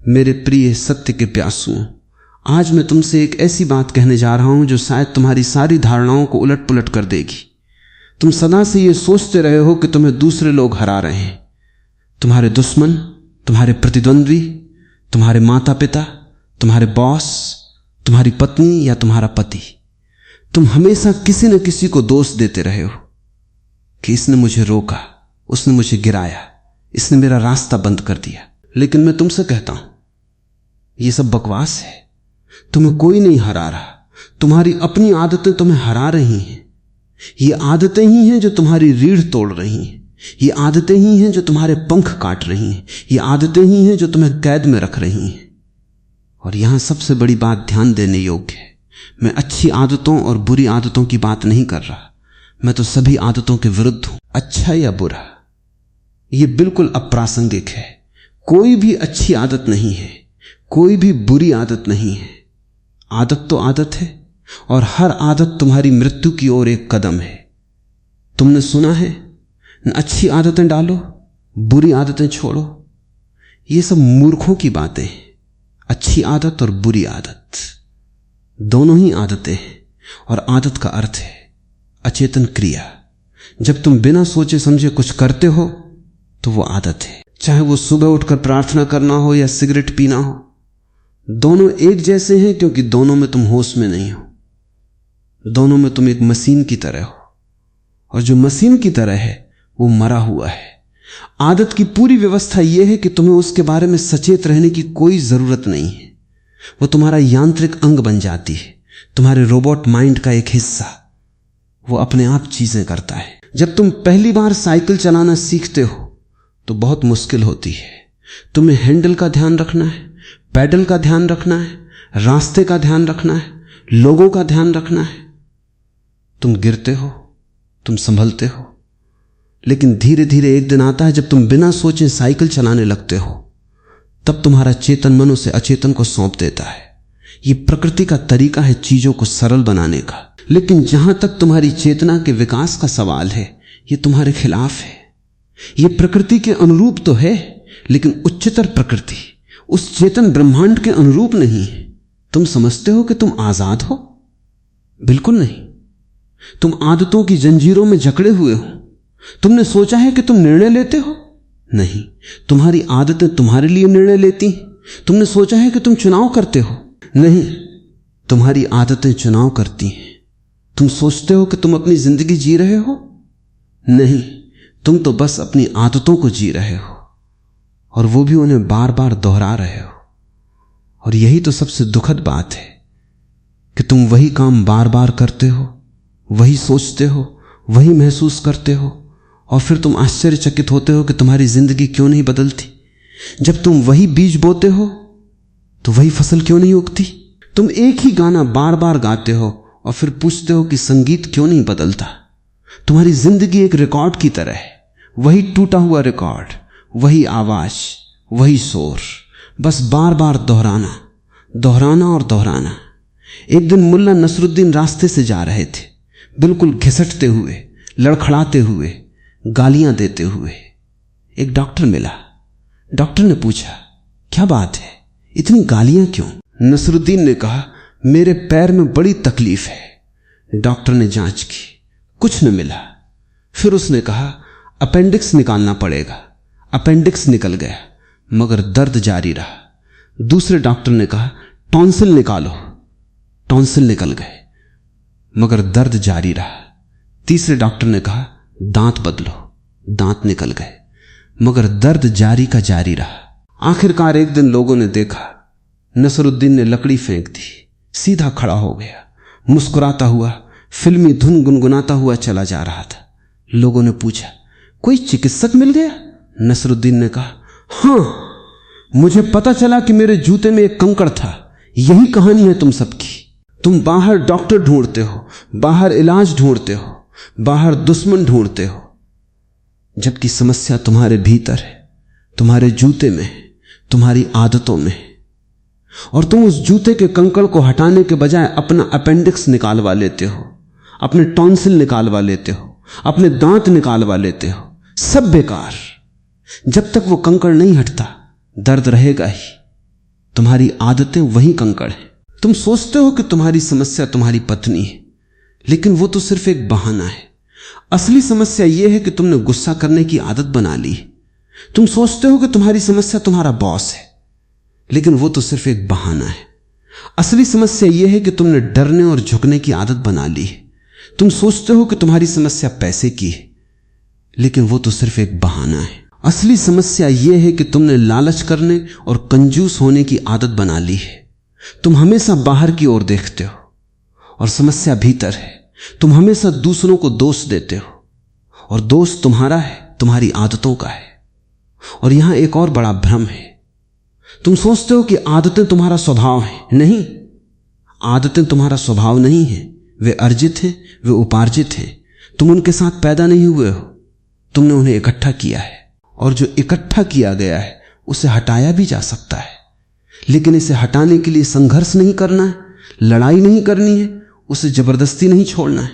मेरे प्रिय सत्य के प्यासुओं, आज मैं तुमसे एक ऐसी बात कहने जा रहा हूं जो शायद तुम्हारी सारी धारणाओं को उलट पुलट कर देगी। तुम सदा से ये सोचते रहे हो कि तुम्हें दूसरे लोग हरा रहे हैं, तुम्हारे दुश्मन, तुम्हारे प्रतिद्वंद्वी, तुम्हारे माता पिता, तुम्हारे बॉस, तुम्हारी पत्नी या तुम्हारा पति। तुम हमेशा किसी न किसी को दोष देते रहे हो कि इसने मुझे रोका, उसने मुझे गिराया, इसने मेरा रास्ता बंद कर दिया। लेकिन मैं तुमसे कहता हूं, यह सब बकवास है। तुम्हें कोई नहीं हरा रहा, तुम्हारी अपनी आदतें तुम्हें हरा रही हैं। ये आदतें ही हैं जो तुम्हारी रीढ़ तोड़ रही हैं, ये आदतें ही हैं जो तुम्हारे पंख काट रही हैं, ये आदतें ही हैं जो तुम्हें कैद में रख रही हैं। और यहां सबसे बड़ी बात ध्यान देने योग्य है, मैं अच्छी आदतों और बुरी आदतों की बात नहीं कर रहा, मैं तो सभी आदतों के विरुद्ध हूं। अच्छा या बुरा, यह बिल्कुल अप्रासंगिक है। कोई भी अच्छी आदत नहीं है, कोई भी बुरी आदत नहीं है। आदत तो आदत है, और हर आदत तुम्हारी मृत्यु की ओर एक कदम है। तुमने सुना है, अच्छी आदतें डालो, बुरी आदतें छोड़ो। ये सब मूर्खों की बातें हैं। अच्छी आदत और बुरी आदत दोनों ही आदतें हैं, और आदत का अर्थ है अचेतन क्रिया। जब तुम बिना सोचे समझे कुछ करते हो तो वो आदत है। चाहे वो सुबह उठकर प्रार्थना करना हो या सिगरेट पीना हो, दोनों एक जैसे हैं, क्योंकि दोनों में तुम होश में नहीं हो। दोनों में तुम एक मशीन की तरह हो, और जो मशीन की तरह है वो मरा हुआ है। आदत की पूरी व्यवस्था यह है कि तुम्हें उसके बारे में सचेत रहने की कोई जरूरत नहीं है। वो तुम्हारा यांत्रिक अंग बन जाती है, तुम्हारे रोबोट माइंड का एक हिस्सा। वो अपने आप चीजें करता है। जब तुम पहली बार साइकिल चलाना सीखते हो तो बहुत मुश्किल होती है। तुम्हें हैंडल का ध्यान रखना है, पैडल का ध्यान रखना है, रास्ते का ध्यान रखना है, लोगों का ध्यान रखना है। तुम गिरते हो, तुम संभलते हो, लेकिन धीरे धीरे एक दिन आता है जब तुम बिना सोचे साइकिल चलाने लगते हो। तब तुम्हारा चेतन मन उसे अचेतन को सौंप देता है। यह प्रकृति का तरीका है चीजों को सरल बनाने का। लेकिन जहां तक तुम्हारी चेतना के विकास का सवाल है, यह तुम्हारे खिलाफ है। यह प्रकृति के अनुरूप तो है, लेकिन उच्चतर प्रकृति, उस चेतन ब्रह्मांड के अनुरूप नहीं है। तुम समझते हो कि तुम आजाद हो? बिल्कुल नहीं। तुम आदतों की जंजीरों में जकड़े हुए हो। तुमने सोचा है कि तुम निर्णय लेते हो? नहीं, तुम्हारी आदतें तुम्हारे लिए निर्णय लेती हैं। तुमने सोचा है कि तुम चुनाव करते हो? नहीं, तुम्हारी आदतें चुनाव करती हैं। तुम सोचते हो कि तुम अपनी जिंदगी जी रहे हो? नहीं, तुम तो बस अपनी आदतों को जी रहे हो, और वो भी उन्हें बार बार दोहरा रहे हो। और यही तो सबसे दुखद बात है कि तुम वही काम बार बार करते हो, वही सोचते हो, वही महसूस करते हो, और फिर तुम आश्चर्यचकित होते हो कि तुम्हारी जिंदगी क्यों नहीं बदलती। जब तुम वही बीज बोते हो तो वही फसल क्यों नहीं उगती। तुम एक ही गाना बार बार गाते हो और फिर पूछते हो कि संगीत क्यों नहीं बदलता। तुम्हारी जिंदगी एक रिकॉर्ड की तरह है, वही टूटा हुआ रिकॉर्ड, वही आवाज, वही शोर, बस बार बार दोहराना, दोहराना और दोहराना। एक दिन मुल्ला नसरुद्दीन रास्ते से जा रहे थे, बिल्कुल घिसटते हुए, लड़खड़ाते हुए, गालियां देते हुए। एक डॉक्टर मिला। डॉक्टर ने पूछा, क्या बात है, इतनी गालियां क्यों? नसरुद्दीन ने कहा, मेरे पैर में बड़ी तकलीफ है। डॉक्टर ने जांच की, कुछ न मिला। फिर उसने कहा, अपेंडिक्स निकालना पड़ेगा। अपेंडिक्स निकल गया, मगर दर्द जारी रहा। दूसरे डॉक्टर ने कहा, टॉन्सिल निकालो। टॉन्सिल निकल गए, मगर दर्द जारी रहा। तीसरे डॉक्टर ने कहा, दांत बदलो। दांत निकल गए, मगर दर्द जारी का जारी रहा। आखिरकार एक दिन लोगों ने देखा, नसरुद्दीन ने लकड़ी फेंक दी, सीधा खड़ा हो गया, मुस्कुराता हुआ, फिल्मी धुन गुनगुनाता हुआ चला जा रहा था। लोगों ने पूछा, कोई चिकित्सक मिल गया? नसरुद्दीन ने कहा, हां, मुझे पता चला कि मेरे जूते में एक कंकड़ था। यही कहानी है तुम सबकी। तुम बाहर डॉक्टर ढूंढते हो, बाहर इलाज ढूंढते हो, बाहर दुश्मन ढूंढते हो, जबकि समस्या तुम्हारे भीतर है, तुम्हारे जूते में, तुम्हारी आदतों में। और तुम उस जूते के कंकड़ को हटाने के बजाय अपना अपेंडिक्स निकालवा लेते हो, अपने टॉन्सिल निकालवा लेते हो, अपने दांत निकालवा लेते हो। सब बेकार। जब तक वो कंकड़ नहीं हटता, दर्द रहेगा ही। तुम्हारी आदतें वही कंकड़ हैं। तुम सोचते हो कि तुम्हारी समस्या तुम्हारी पत्नी है, लेकिन वो तो सिर्फ एक बहाना है। असली समस्या यह है कि तुमने गुस्सा करने की आदत बना ली। तुम सोचते हो कि तुम्हारी समस्या तुम्हारा बॉस है, लेकिन वो तो सिर्फ एक बहाना है। असली समस्या यह है कि तुमने डरने और झुकने की आदत बना ली है। तुम सोचते हो कि तुम्हारी समस्या पैसे की है, लेकिन वो तो सिर्फ एक बहाना है। असली समस्या यह है कि तुमने लालच करने और कंजूस होने की आदत बना ली है। तुम हमेशा बाहर की ओर देखते हो और समस्या भीतर है। तुम हमेशा दूसरों को दोष देते हो और दोष तुम्हारा है, तुम्हारी आदतों का है। और यहां एक और बड़ा भ्रम है। तुम सोचते हो कि आदतें तुम्हारा स्वभाव है। नहीं, आदतें तुम्हारा स्वभाव नहीं है। वे अर्जित हैं, वे उपार्जित हैं। तुम उनके साथ पैदा नहीं हुए हो, तुमने उन्हें इकट्ठा किया है। और जो इकट्ठा किया गया है उसे हटाया भी जा सकता है, लेकिन इसे हटाने के लिए संघर्ष नहीं करना है, लड़ाई नहीं करनी है, उसे जबरदस्ती नहीं छोड़ना है।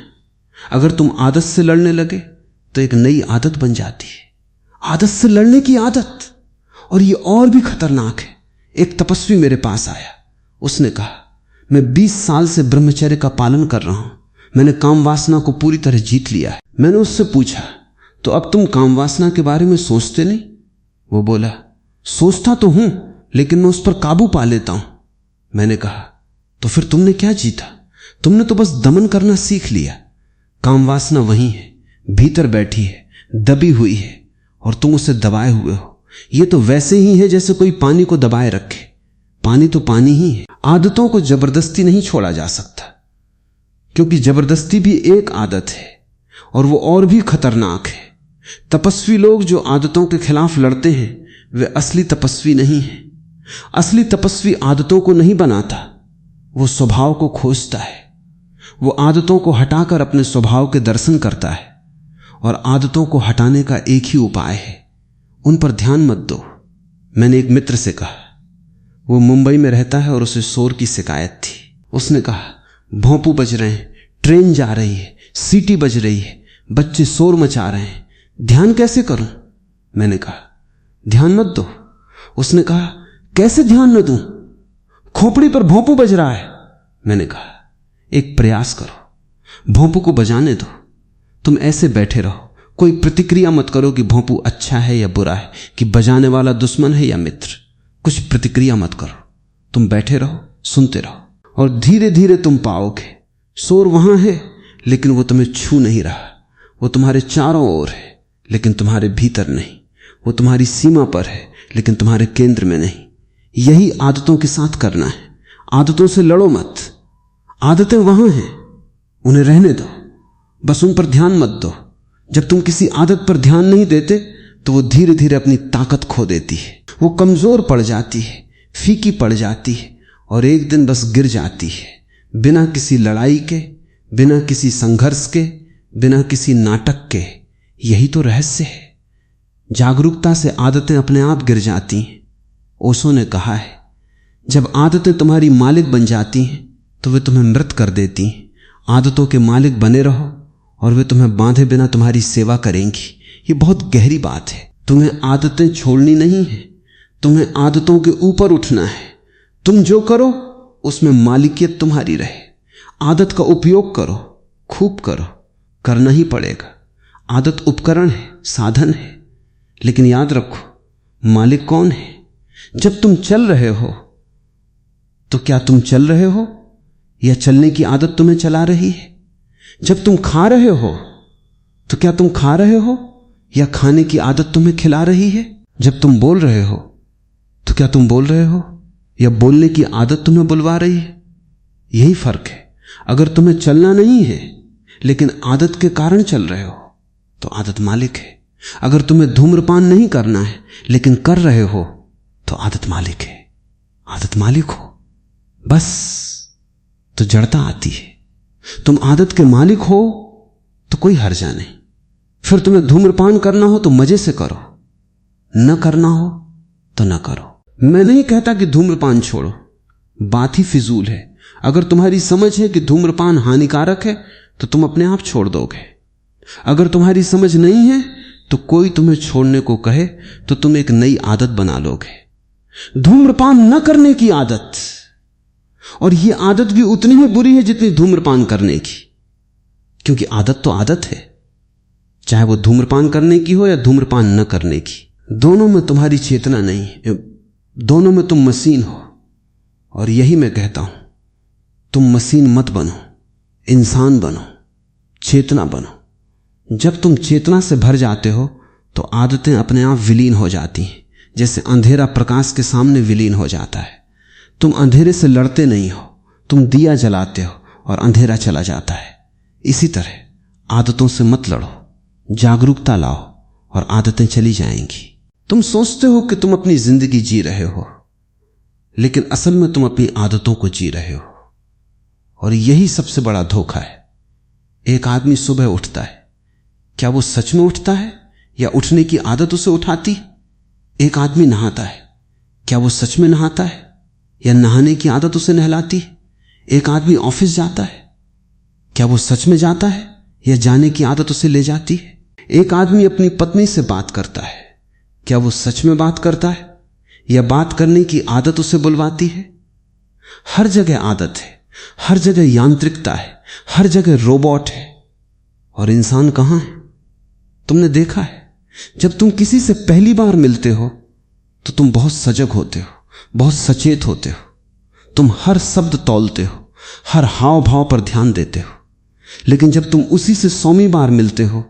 अगर तुम आदत से लड़ने लगे तो एक नई आदत बन जाती है, आदत से लड़ने की आदत। और ये और भी खतरनाक है। एक तपस्वी मेरे पास आया, उसने कहा, मैं 20 साल से ब्रह्मचर्य का पालन कर रहा हूं, मैंने काम वासना को पूरी तरह जीत लिया है। मैंने उससे पूछा, तो अब तुम काम वासना के बारे में सोचते नहीं? वो बोला, सोचता तो हूं, लेकिन मैं उस पर काबू पा लेता हूं। मैंने कहा, तो फिर तुमने क्या जीता? तुमने तो बस दमन करना सीख लिया। काम वासना वही है, भीतर बैठी है, दबी हुई है, और तुम उसे दबाए हुए हो। यह तो वैसे ही है जैसे कोई पानी को दबाए रखे। पानी तो पानी ही है। आदतों को जबरदस्ती नहीं छोड़ा जा सकता, क्योंकि जबरदस्ती भी एक आदत है और वो और भी खतरनाक है। तपस्वी लोग जो आदतों के खिलाफ लड़ते हैं वे असली तपस्वी नहीं हैं। असली तपस्वी आदतों को नहीं बनाता, वो स्वभाव को खोजता है। वो आदतों को हटाकर अपने स्वभाव के दर्शन करता है। और आदतों को हटाने का एक ही उपाय है, उन पर ध्यान मत दो। मैंने एक मित्र से कहा, वो मुंबई में रहता है और उसे शोर की शिकायत थी। उसने कहा, भोंपू बज रहे हैं, ट्रेन जा रही है, सीटी बज रही है, बच्चे शोर मचा रहे हैं, ध्यान कैसे करूं? मैंने कहा, ध्यान मत दो। उसने कहा, कैसे ध्यान न दूं? खोपड़ी पर भोंपू बज रहा है। मैंने कहा, एक प्रयास करो, भोंपू को बजाने दो। तुम ऐसे बैठे रहो, कोई प्रतिक्रिया मत करो कि भोंपू अच्छा है या बुरा है, कि बजाने वाला दुश्मन है या मित्र। कुछ प्रतिक्रिया मत करो, तुम बैठे रहो, सुनते रहो, और धीरे धीरे तुम पाओगे शोर वहां है, लेकिन वो तुम्हें छू नहीं रहा। वो तुम्हारे चारों ओर है, लेकिन तुम्हारे भीतर नहीं। वो तुम्हारी सीमा पर है, लेकिन तुम्हारे केंद्र में नहीं। यही आदतों के साथ करना है। आदतों से लड़ो मत। आदतें वहां हैं, उन्हें रहने दो, बस उन पर ध्यान मत दो। जब तुम किसी आदत पर ध्यान नहीं देते तो वो धीरे धीरे अपनी ताकत खो देती है। वो कमजोर पड़ जाती है, फीकी पड़ जाती है, और एक दिन बस गिर जाती है, बिना किसी लड़ाई के, बिना किसी संघर्ष के, बिना किसी नाटक के। यही तो रहस्य है। जागरूकता से आदतें अपने आप गिर जाती हैं। ओशो ने कहा है, जब आदतें तुम्हारी मालिक बन जाती हैं तो वे तुम्हें मृत कर देती हैं। आदतों के मालिक बने रहो और वे तुम्हें बांधे बिना तुम्हारी सेवा करेंगी। ये बहुत गहरी बात है। तुम्हें आदतें छोड़नी नहीं है, तुम्हें आदतों के ऊपर उठना है। तुम जो करो उसमें मालिकियत तुम्हारी रहे। आदत का उपयोग करो, खूब करो, करना ही पड़ेगा। आदत उपकरण है, साधन है, लेकिन याद रखो मालिक कौन है। जब तुम चल रहे हो तो क्या तुम चल रहे हो या चलने की आदत तुम्हें चला रही है? जब तुम खा रहे हो तो क्या तुम खा रहे हो या खाने की आदत तुम्हें खिला रही है? जब तुम बोल रहे हो तो क्या तुम बोल रहे हो या बोलने की आदत तुम्हें बुलवा रही है? यही फर्क है। अगर तुम्हें चलना नहीं है लेकिन आदत के कारण चल रहे हो तो आदत मालिक है। अगर तुम्हें धूम्रपान नहीं करना है लेकिन कर रहे हो तो आदत मालिक है। आदत मालिक हो बस तो जड़ता आती है। तुम आदत के मालिक हो तो कोई हर्जा नहीं। फिर तुम्हें धूम्रपान करना हो तो मजे से करो, न करना हो तो न करो। मैं नहीं कहता कि धूम्रपान छोड़ो, बात ही फिजूल है। अगर तुम्हारी समझ है कि धूम्रपान हानिकारक है तो तुम अपने आप छोड़ दोगे। अगर तुम्हारी समझ नहीं है तो कोई तुम्हें छोड़ने को कहे तो तुम एक नई आदत बना लोगे। धूम्रपान न करने की आदत, और यह आदत भी उतनी ही बुरी है जितनी धूम्रपान करने की, क्योंकि आदत तो आदत है, चाहे वो धूम्रपान करने की हो या धूम्रपान न करने की। दोनों में तुम्हारी चेतना नहीं है, दोनों में तुम मशीन हो। और यही मैं कहता हूं, तुम मशीन मत बनो, इंसान बनो, चेतना बनो। जब तुम चेतना से भर जाते हो तो आदतें अपने आप विलीन हो जाती हैं, जैसे अंधेरा प्रकाश के सामने विलीन हो जाता है। तुम अंधेरे से लड़ते नहीं हो, तुम दिया जलाते हो और अंधेरा चला जाता है। इसी तरह आदतों से मत लड़ो, जागरूकता लाओ और आदतें चली जाएंगी। तुम सोचते हो कि तुम अपनी जिंदगी जी रहे हो, लेकिन असल में तुम अपनी आदतों को जी रहे हो। और यही सबसे बड़ा धोखा है। एक आदमी सुबह उठता है, क्या वो सच में उठता है या उठने की आदत उसे उठाती? एक आदमी नहाता है, क्या वो सच में नहाता है या नहाने की आदत उसे नहलाती? एक आदमी ऑफिस जाता है, क्या वो सच में जाता है या जाने की आदत उसे ले जाती है? एक आदमी अपनी पत्नी से बात करता है, क्या वो सच में बात करता है या बात करने की आदत उसे बुलवाती है? हर जगह आदत है, हर जगह यांत्रिकता है, हर जगह रोबोट है। और इंसान कहां है? तुमने देखा है, जब तुम किसी से पहली बार मिलते हो तो तुम बहुत सजग होते हो, बहुत सचेत होते हो, तुम हर शब्द तौलते हो, हर हाव भाव पर ध्यान देते हो। लेकिन जब तुम उसी से 100वीं बार मिलते हो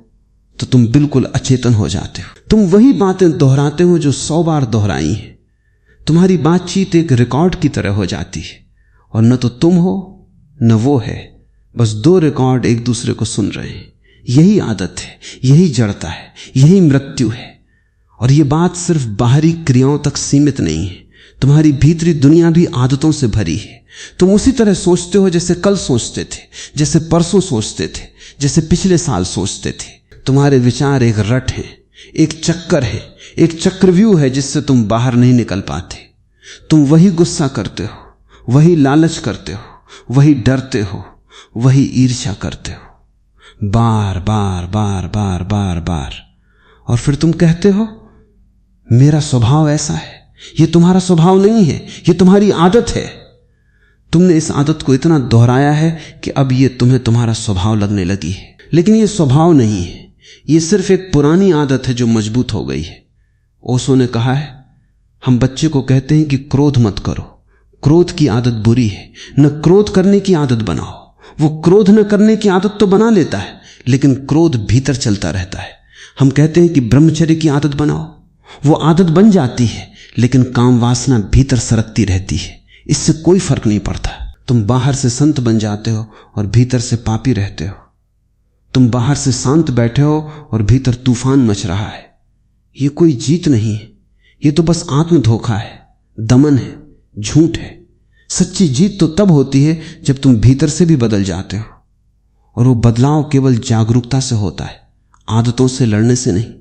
तो तुम बिल्कुल अचेतन हो जाते हो। तुम वही बातें दोहराते हो जो 100 बार दोहराई हैं। तुम्हारी बातचीत एक रिकॉर्ड की तरह हो जाती है, और न तो तुम हो न वो है, बस 2 रिकॉर्ड एक दूसरे को सुन रहे हैं। यही आदत है, यही जड़ता है, यही मृत्यु है। और यह बात सिर्फ बाहरी क्रियाओं तक सीमित नहीं है, तुम्हारी भीतरी दुनिया भी आदतों से भरी है। तुम उसी तरह सोचते हो जैसे कल सोचते थे, जैसे परसों सोचते थे, जैसे पिछले साल सोचते थे। तुम्हारे विचार एक रट है, एक चक्कर है, एक चक्रव्यूह है जिससे तुम बाहर नहीं निकल पाते। तुम वही गुस्सा करते हो, वही लालच करते हो, वही डरते हो, वही ईर्ष्या करते हो, बार बार बार बार बार बार। और फिर तुम कहते हो मेरा स्वभाव ऐसा है। यह तुम्हारा स्वभाव नहीं है, यह तुम्हारी आदत है। तुमने इस आदत को इतना दोहराया है कि अब यह तुम्हें तुम्हारा स्वभाव लगने लगी है। लेकिन यह स्वभाव नहीं है, यह सिर्फ एक पुरानी आदत है जो मजबूत हो गई है। ओशो ने कहा है, हम बच्चे को कहते हैं कि क्रोध मत करो, क्रोध की आदत बुरी है, न क्रोध करने की आदत बनाओ। वो क्रोध न करने की आदत तो बना लेता है, लेकिन क्रोध भीतर चलता रहता है। हम कहते हैं कि ब्रह्मचर्य की आदत बनाओ, वो आदत बन जाती है, लेकिन काम वासना भीतर सरकती रहती है। इससे कोई फर्क नहीं पड़ता। तुम बाहर से संत बन जाते हो और भीतर से पापी रहते हो। तुम बाहर से शांत बैठे हो और भीतर तूफान मच रहा है। ये कोई जीत नहीं है, ये तो बस आत्म धोखा है, दमन है, झूठ है। सच्ची जीत तो तब होती है जब तुम भीतर से भी बदल जाते हो, और वो बदलाव केवल जागरूकता से होता है, आदतों से लड़ने से नहीं।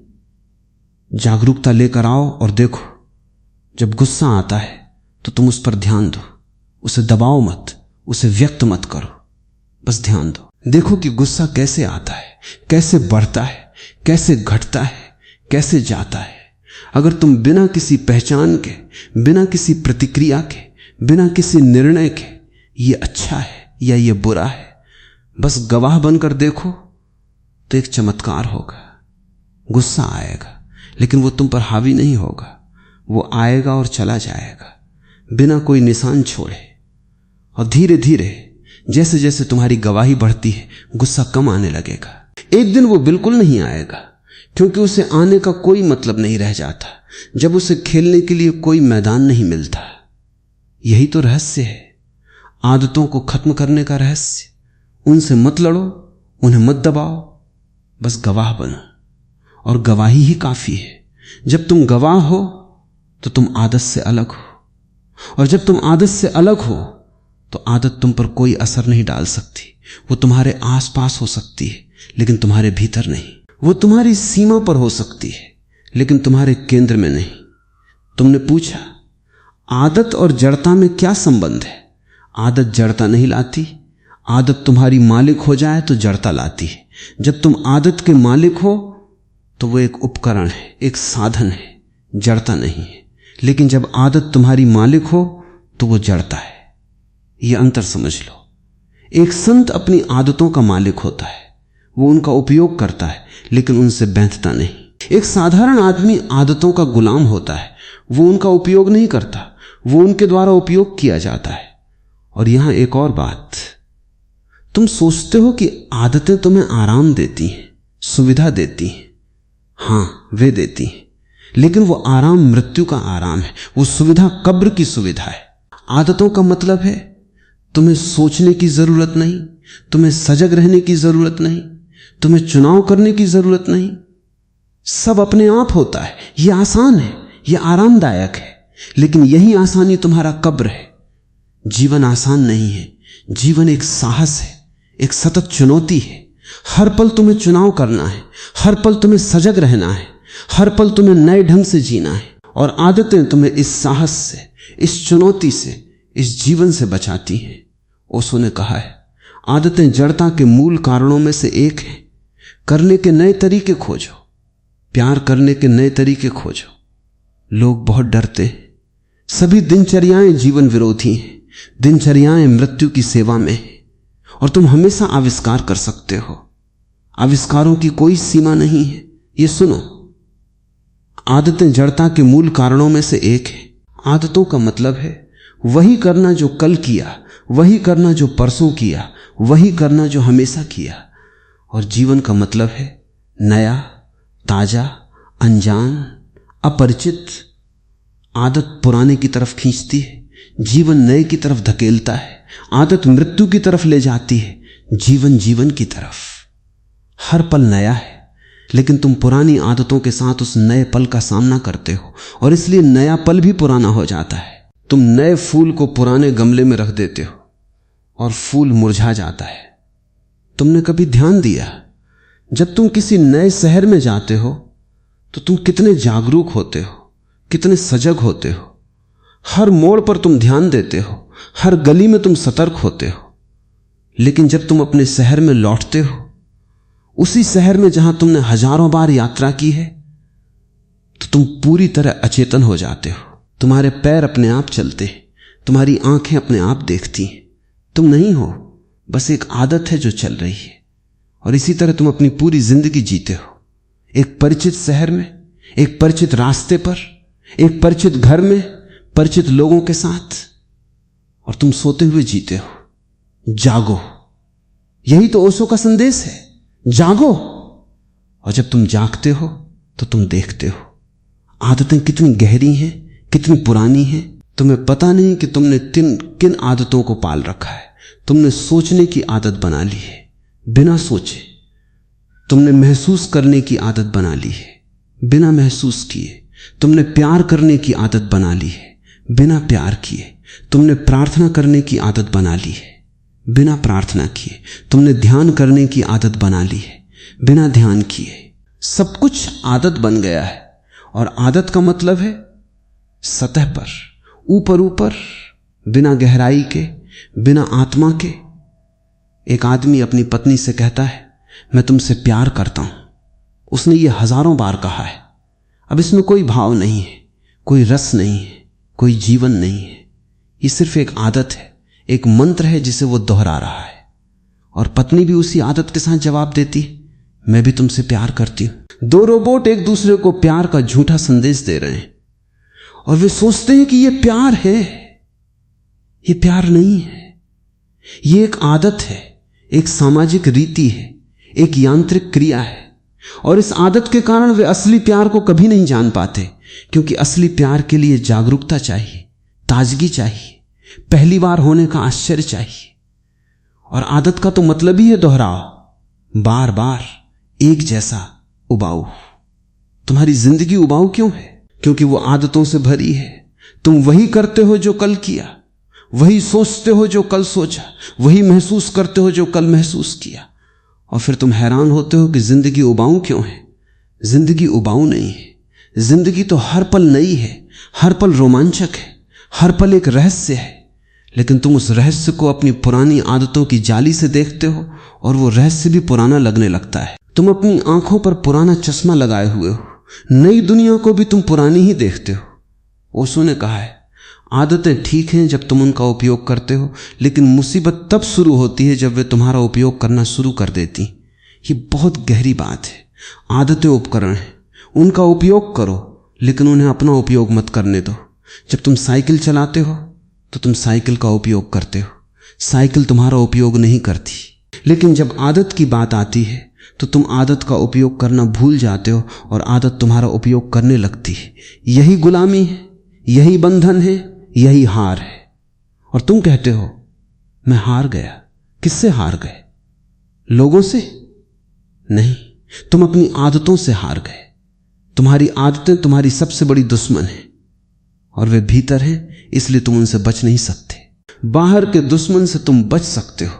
जागरूकता लेकर आओ और देखो, जब गुस्सा आता है तो तुम उस पर ध्यान दो, उसे दबाओ मत, उसे व्यक्त मत करो, बस ध्यान दो। देखो कि गुस्सा कैसे आता है, कैसे बढ़ता है, कैसे घटता है, कैसे जाता है। अगर तुम बिना किसी पहचान के, बिना किसी प्रतिक्रिया के, बिना किसी निर्णय के ये अच्छा है या ये बुरा है बस गवाह बनकर देखो तो एक चमत्कार होगा। गुस्सा आएगा, लेकिन वो तुम पर हावी नहीं होगा। वो आएगा और चला जाएगा बिना कोई निशान छोड़े। और धीरे धीरे जैसे जैसे तुम्हारी गवाही बढ़ती है, गुस्सा कम आने लगेगा। एक दिन वो बिल्कुल नहीं आएगा, क्योंकि उसे आने का कोई मतलब नहीं रह जाता, जब उसे खेलने के लिए कोई मैदान नहीं मिलता। यही तो रहस्य है, आदतों को खत्म करने का रहस्य। उनसे मत लड़ो, उन्हें मत दबाओ, बस गवाह बनो, और गवाही ही काफी है। जब तुम गवाह हो तो तुम आदत से अलग हो, और जब तुम आदत से अलग हो तो आदत तुम पर कोई असर नहीं डाल सकती। वो तुम्हारे आसपास हो सकती है, लेकिन तुम्हारे भीतर नहीं। वो तुम्हारी सीमा पर हो सकती है, लेकिन तुम्हारे केंद्र में नहीं। तुमने पूछा आदत और जड़ता में क्या संबंध है? आदत जड़ता नहीं लाती। आदत तुम्हारी मालिक हो जाए तो जड़ता लाती है। जब तुम आदत के मालिक हो तो वो एक उपकरण है, एक साधन है, जड़ता नहीं है। लेकिन जब आदत तुम्हारी मालिक हो तो वो जड़ता है। ये अंतर समझ लो। एक संत अपनी आदतों का मालिक होता है, वो उनका उपयोग करता है लेकिन उनसे बैंठता नहीं। एक साधारण आदमी आदतों का गुलाम होता है, वो उनका उपयोग नहीं करता, वो उनके द्वारा उपयोग किया जाता है। और यहां एक और बात, तुम सोचते हो कि आदतें तुम्हें आराम देती हैं, सुविधा देती हैं। हां, वे देती हैं, लेकिन वो आराम मृत्यु का आराम है, वो सुविधा कब्र की सुविधा है। आदतों का मतलब है तुम्हें सोचने की जरूरत नहीं, तुम्हें सजग रहने की जरूरत नहीं, तुम्हें चुनाव करने की जरूरत नहीं, सब अपने आप होता है। यह आसान है, यह आरामदायक है, लेकिन यही आसानी तुम्हारा कब्र है। जीवन आसान नहीं है, जीवन एक साहस है, एक सतत चुनौती है। हर पल तुम्हें चुनाव करना है, हर पल तुम्हें सजग रहना है, हर पल तुम्हें नए ढंग से जीना है। और आदतें तुम्हें इस साहस से, इस चुनौती से, इस जीवन से बचाती हैं। ओशो ने कहा है, आदतें जड़ता के मूल कारणों में से एक है। करने के नए तरीके खोजो, प्यार करने के नए तरीके खोजो। लोग बहुत डरते हैं। सभी दिनचर्याएं जीवन विरोधी हैं, दिनचर्याएं मृत्यु की सेवा में हैं। और तुम हमेशा आविष्कार कर सकते हो, आविष्कारों की कोई सीमा नहीं है। ये सुनो, आदतें जड़ता के मूल कारणों में से एक है। आदतों का मतलब है वही करना जो कल किया, वही करना जो परसों किया, वही करना जो हमेशा किया। और जीवन का मतलब है नया, ताजा, अनजान, अपरिचित। आदत पुराने की तरफ खींचती है, जीवन नए की तरफ धकेलता है। आदत मृत्यु की तरफ ले जाती है, जीवन जीवन की तरफ। हर पल नया है, लेकिन तुम पुरानी आदतों के साथ उस नए पल का सामना करते हो, और इसलिए नया पल भी पुराना हो जाता है। तुम नए फूल को पुराने गमले में रख देते हो और फूल मुरझा जाता है। तुमने कभी ध्यान दिया, जब तुम किसी नए शहर में जाते हो तो तुम कितने जागरूक होते हो, कितने सजग होते हो। हर मोड़ पर तुम ध्यान देते हो, हर गली में तुम सतर्क होते हो। लेकिन जब तुम अपने शहर में लौटते हो, उसी शहर में जहां तुमने हजारों बार यात्रा की है, तो तुम पूरी तरह अचेतन हो जाते हो। तुम्हारे पैर अपने आप चलते हैं, तुम्हारी आंखें अपने आप देखती हैं। तुम नहीं हो, बस एक आदत है जो चल रही है। और इसी तरह तुम अपनी पूरी जिंदगी जीते हो, एक परिचित शहर में, एक परिचित रास्ते पर, एक परिचित घर में, परिचित लोगों के साथ। और तुम सोते हुए जीते हो। जागो, यही तो ओशो का संदेश है, जागो। और जब तुम जागते हो तो तुम देखते हो आदतें कितनी गहरी हैं, कितनी पुरानी हैं। तुम्हें पता नहीं कि तुमने किन आदतों को पाल रखा है। तुमने सोचने की आदत बना ली है बिना सोचे, तुमने महसूस करने की आदत बना ली है बिना महसूस किए, तुमने प्यार करने की आदत बना ली है बिना प्यार किए, तुमने प्रार्थना करने की आदत बना ली है बिना प्रार्थना किए, तुमने ध्यान करने की आदत बना ली है बिना ध्यान किए। सब कुछ आदत बन गया है। और आदत का मतलब है सतह पर, ऊपर ऊपर, बिना गहराई के, बिना आत्मा के। एक आदमी अपनी पत्नी से कहता है, मैं तुमसे प्यार करता हूं। उसने ये हजारों बार कहा है। अब इसमें कोई भाव नहीं है, कोई रस नहीं है, कोई जीवन नहीं है। ये सिर्फ एक आदत है, एक मंत्र है जिसे वो दोहरा रहा है। और पत्नी भी उसी आदत के साथ जवाब देती है, मैं भी तुमसे प्यार करती हूं। दो रोबोट एक दूसरे को प्यार का झूठा संदेश दे रहे हैं और वे सोचते हैं कि यह प्यार है। यह प्यार नहीं है, यह एक आदत है, एक सामाजिक रीति है, एक यांत्रिक क्रिया है। और इस आदत के कारण वे असली प्यार को कभी नहीं जान पाते, क्योंकि असली प्यार के लिए जागरूकता चाहिए, ताजगी चाहिए, पहली बार होने का आश्चर्य चाहिए। और आदत का तो मतलब ही है दोहराव, बार बार एक जैसा उबाऊ। तुम्हारी जिंदगी उबाऊ क्यों है? क्योंकि वो आदतों से भरी है। तुम वही करते हो जो कल किया, वही सोचते हो जो कल सोचा, वही महसूस करते हो जो कल महसूस किया। और फिर तुम हैरान होते हो कि जिंदगी उबाऊ क्यों है। जिंदगी उबाऊ नहीं है, जिंदगी तो हर पल नई है, हर पल रोमांचक है, हर पल एक रहस्य है। लेकिन तुम उस रहस्य को अपनी पुरानी आदतों की जाली से देखते हो और वो रहस्य भी पुराना लगने लगता है। तुम अपनी आंखों पर पुराना चश्मा लगाए हुए हो, नई दुनिया को भी तुम पुरानी ही देखते हो। ओशो ने कहा है, आदतें ठीक हैं जब तुम उनका उपयोग करते हो, लेकिन मुसीबत तब शुरू होती है जब वे तुम्हारा उपयोग करना शुरू कर देती। ये बहुत गहरी बात है। आदतें उपकरण हैं, उनका उपयोग करो, लेकिन उन्हें अपना उपयोग मत करने दो। जब तुम साइकिल चलाते हो तो तुम साइकिल का उपयोग करते हो, साइकिल तुम्हारा उपयोग नहीं करती। लेकिन जब आदत की बात आती है तो तुम आदत का उपयोग करना भूल जाते हो और आदत तुम्हारा उपयोग करने लगती है। यही गुलामी है, यही बंधन है, यही हार है। और तुम कहते हो मैं हार गया। किससे हार गए? लोगों से नहीं, तुम अपनी आदतों से हार गए। तुम्हारी आदतें तुम्हारी सबसे बड़ी दुश्मन हैं और वे भीतर हैं, इसलिए तुम उनसे बच नहीं सकते। बाहर के दुश्मन से तुम बच सकते हो,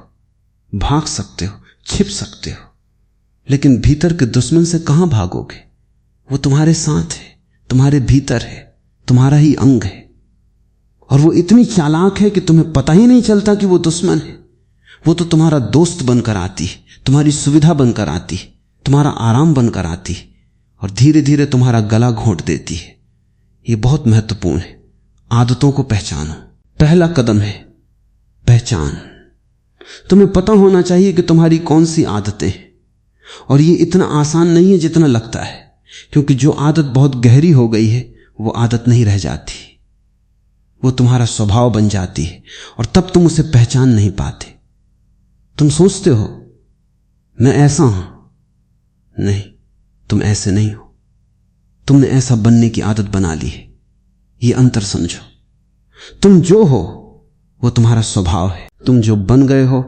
भाग सकते हो, छिप सकते हो, लेकिन भीतर के दुश्मन से कहां भागोगे? वो तुम्हारे साथ है, तुम्हारे भीतर है, तुम्हारा ही अंग है। और वो इतनी चालाक है कि तुम्हें पता ही नहीं चलता कि वो दुश्मन है। वो तो तुम्हारा दोस्त बनकर आती है, तुम्हारी सुविधा बनकर आती है, तुम्हारा आराम बनकर आती है और धीरे धीरे तुम्हारा गला घोंट देती है। ये बहुत महत्वपूर्ण है। आदतों को पहचानो। पहला कदम है पहचान। तुम्हें पता होना चाहिए कि तुम्हारी कौन सी आदतें हैं, और ये इतना आसान नहीं है जितना लगता है, क्योंकि जो आदत बहुत गहरी हो गई है वो आदत नहीं रह जाती, वो तुम्हारा स्वभाव बन जाती है और तब तुम उसे पहचान नहीं पाते। तुम सोचते हो मैं ऐसा हूं, नहीं, तुम ऐसे नहीं हो। तुमने ऐसा बनने की आदत बना ली है। ये अंतर समझो। तुम जो हो वो तुम्हारा स्वभाव है, तुम जो बन गए हो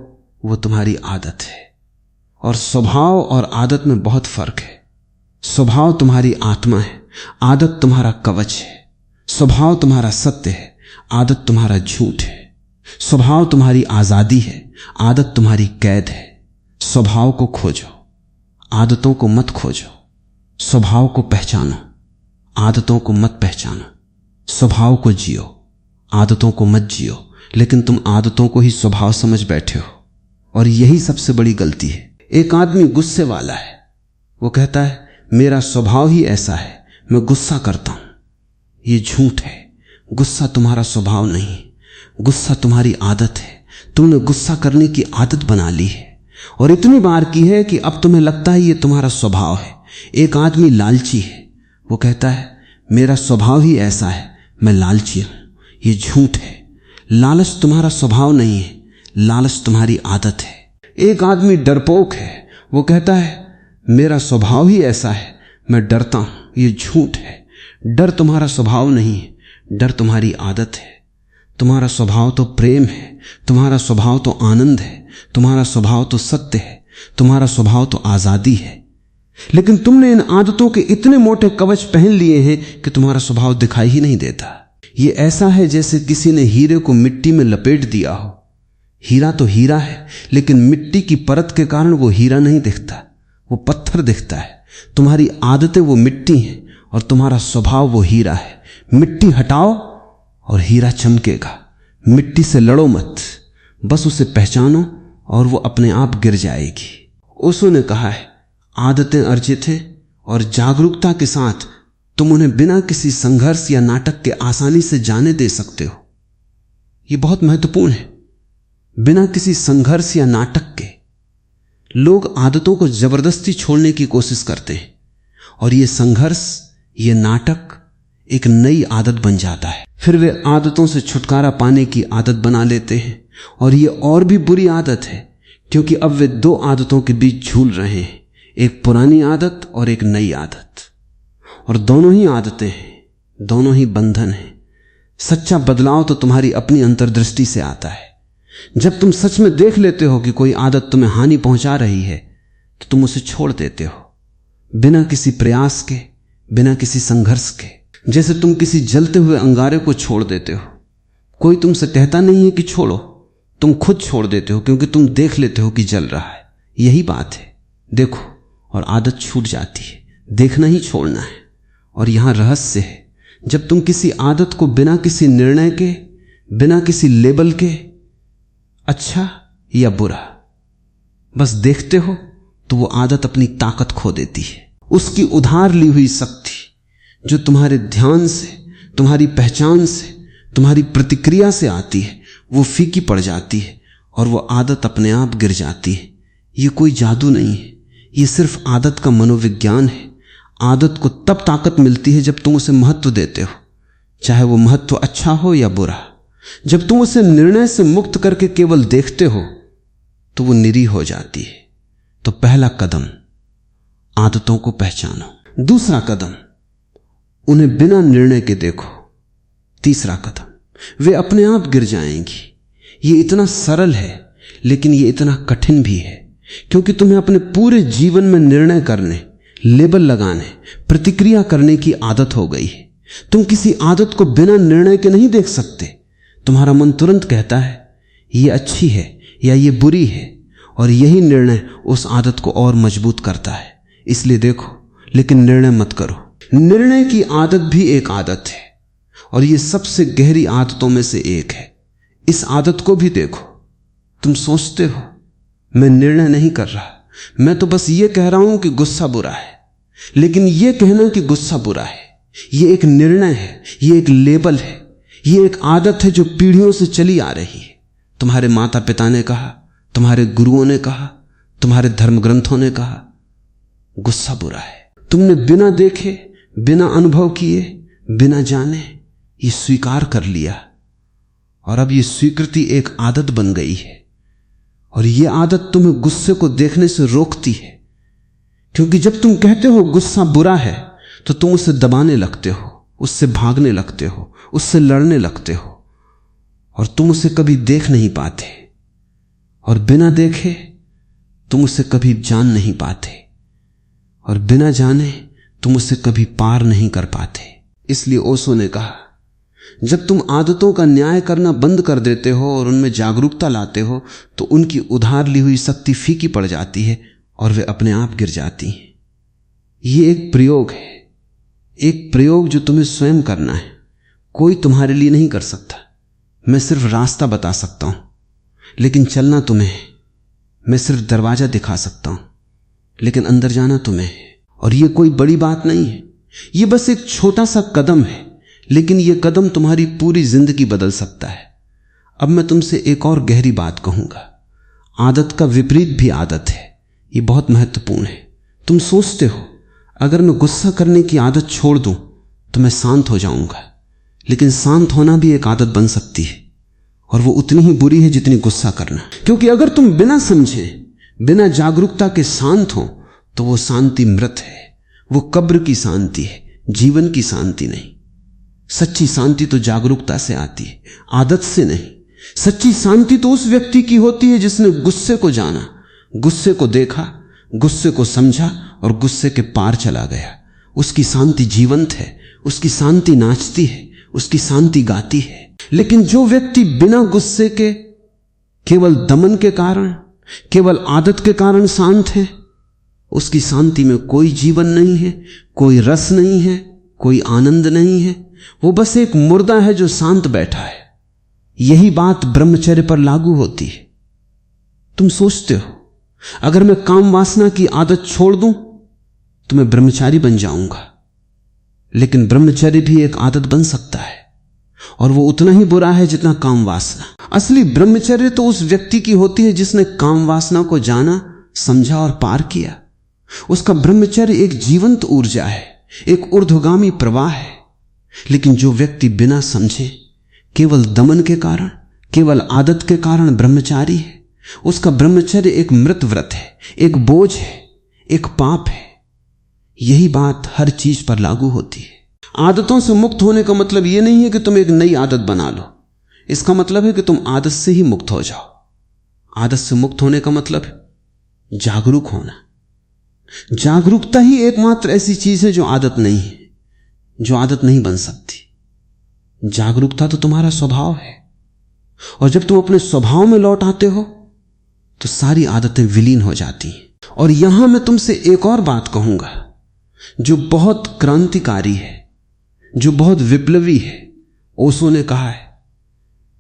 वो तुम्हारी आदत है। और स्वभाव और आदत में बहुत फर्क है। स्वभाव तुम्हारी आत्मा है, आदत तुम्हारा कवच है। स्वभाव तुम्हारा सत्य है, आदत तुम्हारा झूठ है। स्वभाव तुम्हारी आजादी है, आदत तुम्हारी कैद है। स्वभाव को खोजो, आदतों को मत खोजो। स्वभाव को पहचानो, आदतों को मत पहचानो। स्वभाव को जियो, आदतों को मत जियो। लेकिन तुम आदतों को ही स्वभाव समझ बैठे हो, और यही सबसे बड़ी गलती है। एक आदमी गुस्से वाला है, वो कहता है मेरा स्वभाव ही ऐसा है, मैं गुस्सा करता हूं। ये झूठ है। गुस्सा तुम्हारा स्वभाव नहीं, गुस्सा तुम्हारी आदत है। तुमने गुस्सा करने की आदत बना ली है, और इतनी बार की है कि अब तुम्हें लगता है ये तुम्हारा स्वभाव है। एक आदमी लालची है, वो कहता है मेरा स्वभाव ही ऐसा है, मैं लालची हूं। ये झूठ है। लालच तुम्हारा स्वभाव नहीं है, लालच तुम्हारी आदत है। एक आदमी डरपोक है, वो कहता है मेरा स्वभाव ही ऐसा है, मैं डरता हूं। ये झूठ है। डर तुम्हारा स्वभाव नहीं है, डर तुम्हारी आदत है। तुम्हारा स्वभाव तो प्रेम है, तुम्हारा स्वभाव तो आनंद है, तुम्हारा स्वभाव तो सत्य है, तुम्हारा स्वभाव तो आजादी है। लेकिन तुमने इन आदतों के इतने मोटे कवच पहन लिए हैं कि तुम्हारा स्वभाव दिखाई ही नहीं देता। ये ऐसा है जैसे किसी ने हीरे को मिट्टी में लपेट दिया हो। हीरा तो हीरा है, लेकिन मिट्टी की परत के कारण वो हीरा नहीं दिखता, वो पत्थर दिखता है। तुम्हारी आदतें वो मिट्टी हैं और तुम्हारा स्वभाव वो हीरा है। मिट्टी हटाओ और हीरा चमकेगा। मिट्टी से लड़ो मत, बस उसे पहचानो और वो अपने आप गिर जाएगी। ओशो ने कहा है आदतें अर्जित हैं और जागरूकता के साथ तुम उन्हें बिना किसी संघर्ष या नाटक के आसानी से जाने दे सकते हो। यह बहुत महत्वपूर्ण है। बिना किसी संघर्ष या नाटक के लोग आदतों को जबरदस्ती छोड़ने की कोशिश करते हैं, और यह संघर्ष, यह नाटक एक नई आदत बन जाता है। फिर वे आदतों से छुटकारा पाने की आदत बना लेते हैं, और यह और भी बुरी आदत है, क्योंकि अब वे दो आदतों के बीच झूल रहे हैं, एक पुरानी आदत और एक नई आदत। और दोनों ही आदतें हैं, दोनों ही बंधन हैं। सच्चा बदलाव तो तुम्हारी अपनी अंतर्दृष्टि से आता है। जब तुम सच में देख लेते हो कि कोई आदत तुम्हें हानि पहुंचा रही है, तो तुम उसे छोड़ देते हो, बिना किसी प्रयास के, बिना किसी संघर्ष के। जैसे तुम किसी जलते हुए अंगारे को छोड़ देते हो। कोई तुमसे कहता नहीं है कि छोड़ो, तुम खुद छोड़ देते हो, क्योंकि तुम देख लेते हो कि जल रहा है। यही बात है, देखो, और आदत छूट जाती है। देखना ही छोड़ना है। और यहां रहस्य है, जब तुम किसी आदत को बिना किसी निर्णय के, बिना किसी लेबल के, अच्छा या बुरा, बस देखते हो, तो वो आदत अपनी ताकत खो देती है। उसकी उधार ली हुई शक्ति जो तुम्हारे ध्यान से, तुम्हारी पहचान से, तुम्हारी प्रतिक्रिया से आती है, वो फीकी पड़ जाती है और वो आदत अपने आप गिर जाती है। ये कोई जादू नहीं है, ये सिर्फ आदत का मनोविज्ञान है। आदत को तब ताकत मिलती है जब तुम उसे महत्व देते हो, चाहे वो महत्व अच्छा हो या बुरा। जब तुम उसे निर्णय से मुक्त करके केवल देखते हो तो वो निरीह हो जाती है। तो पहला कदम, आदतों को पहचानो। दूसरा कदम, उन्हें बिना निर्णय के देखो। तीसरा कदम, वे अपने आप गिर जाएंगी। ये इतना सरल है लेकिन ये इतना कठिन भी है, क्योंकि तुम्हें अपने पूरे जीवन में निर्णय करने, लेबल लगाने, प्रतिक्रिया करने की आदत हो गई है। तुम किसी आदत को बिना निर्णय के नहीं देख सकते। तुम्हारा मन तुरंत कहता है ये अच्छी है या ये बुरी है, और यही निर्णय उस आदत को और मजबूत करता है। इसलिए देखो, लेकिन निर्णय मत करो। निर्णय की आदत भी एक आदत है और ये सबसे गहरी आदतों में से एक है। इस आदत को भी देखो। तुम सोचते हो मैं निर्णय नहीं कर रहा, मैं तो बस ये कह रहा हूं कि गुस्सा बुरा है। लेकिन ये कहना कि गुस्सा बुरा है, ये एक निर्णय है, ये एक लेबल है, ये एक आदत है जो पीढ़ियों से चली आ रही है। तुम्हारे माता पिता ने कहा, तुम्हारे गुरुओं ने कहा, तुम्हारे धर्म ग्रंथों ने कहा गुस्सा बुरा है। तुमने बिना देखे, बिना अनुभव किए, बिना जाने ये स्वीकार कर लिया, और अब ये स्वीकृति एक आदत बन गई है। और ये आदत तुम्हें गुस्से को देखने से रोकती है, क्योंकि जब तुम कहते हो गुस्सा बुरा है तो तुम उसे दबाने लगते हो, उससे भागने लगते हो, उससे लड़ने लगते हो, और तुम उसे कभी देख नहीं पाते, और बिना देखे तुम उसे कभी जान नहीं पाते, और बिना जाने तुम उसे कभी पार नहीं कर पाते। इसलिए ओशो ने कहा, जब तुम आदतों का न्याय करना बंद कर देते हो और उनमें जागरूकता लाते हो तो उनकी उधार ली हुई शक्ति फीकी पड़ जाती है और वे अपने आप गिर जाती हैं। ये एक प्रयोग है, एक प्रयोग जो तुम्हें स्वयं करना है। कोई तुम्हारे लिए नहीं कर सकता। मैं सिर्फ रास्ता बता सकता हूं, लेकिन चलना तुम्हें है। मैं सिर्फ दरवाजा दिखा सकता हूं, लेकिन अंदर जाना तुम्हें है। और ये कोई बड़ी बात नहीं है, ये बस एक छोटा सा कदम है, लेकिन यह कदम तुम्हारी पूरी जिंदगी बदल सकता है। अब मैं तुमसे एक और गहरी बात कहूंगा। आदत का विपरीत भी आदत है, ये बहुत महत्वपूर्ण है। तुम सोचते हो अगर मैं गुस्सा करने की आदत छोड़ दूं तो मैं शांत हो जाऊंगा, लेकिन शांत होना भी एक आदत बन सकती है, और वो उतनी ही बुरी है जितनी गुस्सा करना। क्योंकि अगर तुम बिना समझे, बिना जागरूकता के शांत हो तो वो शांति मृत है, वो कब्र की शांति है, जीवन की शांति नहीं। सच्ची शांति तो जागरूकता से आती है, आदत से नहीं। सच्ची शांति तो उस व्यक्ति की होती है जिसने गुस्से को जाना, गुस्से को देखा, गुस्से को समझा और गुस्से के पार चला गया। उसकी शांति जीवंत है, उसकी शांति नाचती है, उसकी शांति गाती है। लेकिन जो व्यक्ति बिना गुस्से के, केवल दमन के कारण, केवल आदत के कारण शांत है, उसकी शांति में कोई जीवन नहीं है, कोई रस नहीं है, कोई आनंद नहीं है। वो बस एक मुर्दा है जो शांत बैठा है। यही बात ब्रह्मचर्य पर लागू होती है। तुम सोचते हो अगर मैं काम वासना की आदत छोड़ दूं तो मैं ब्रह्मचारी बन जाऊंगा, लेकिन ब्रह्मचर्य भी एक आदत बन सकता है, और वो उतना ही बुरा है जितना काम वासना। असली ब्रह्मचर्य तो उस व्यक्ति की होती है जिसने काम वासना को जाना, समझा और पार किया। उसका ब्रह्मचर्य एक जीवंत ऊर्जा है, एक ऊर्ध्वगामी प्रवाह है। लेकिन जो व्यक्ति बिना समझे, केवल दमन के कारण, केवल आदत के कारण ब्रह्मचारी है, उसका ब्रह्मचर्य एक मृत व्रत है, एक बोझ है, एक पाप है। यही बात हर चीज पर लागू होती है। आदतों से मुक्त होने का मतलब यह नहीं है कि तुम एक नई आदत बना लो, इसका मतलब है कि तुम आदत से ही मुक्त हो जाओ। आदत से मुक्त होने का मतलब है जागरूक होना। जागरूकता ही एकमात्र ऐसी चीज है जो आदत नहीं है, जो आदत नहीं बन सकती। जागरूकता तो तुम्हारा स्वभाव है, और जब तुम अपने स्वभाव में लौट आते हो तो सारी आदतें विलीन हो जाती हैं। और यहां मैं तुमसे एक और बात कहूंगा जो बहुत क्रांतिकारी है, जो बहुत विप्लवी है। ओशो ने कहा है,